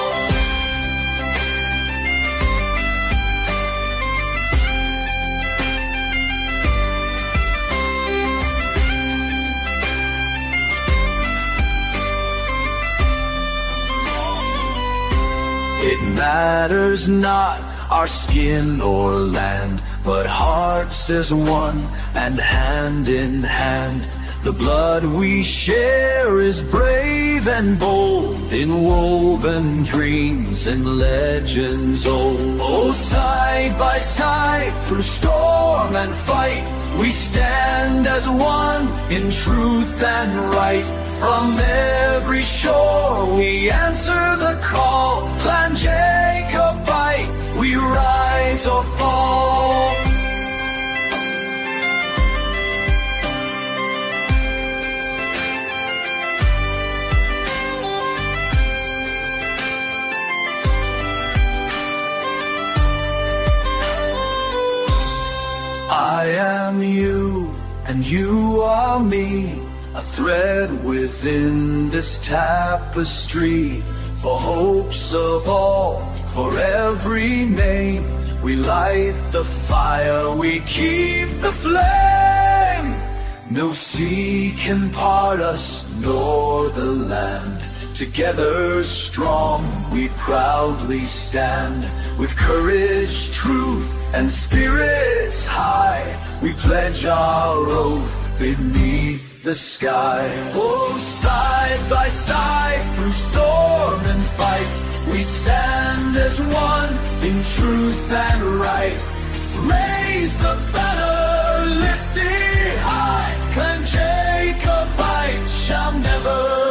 It matters not our skin or land, but hearts as one and hand in hand. The blood we share is brave and bold, in woven dreams and legends old. Oh, side by side through storm and fight, we stand as one in truth and right. From every shore we answer the call, Clan Jacobite, we rise or fall. I am you and you are me, a thread within this tapestry. For hopes of all, for every name, we light the fire, we keep the flame. No sea can part us, nor the land. Together strong, we proudly stand. With courage, truth, and spirits high, we pledge our oath beneath the sky. Oh, side by side through storm and fight, we stand as one in truth and right. Raise the banner, lift it high, Clan Jacobite shall never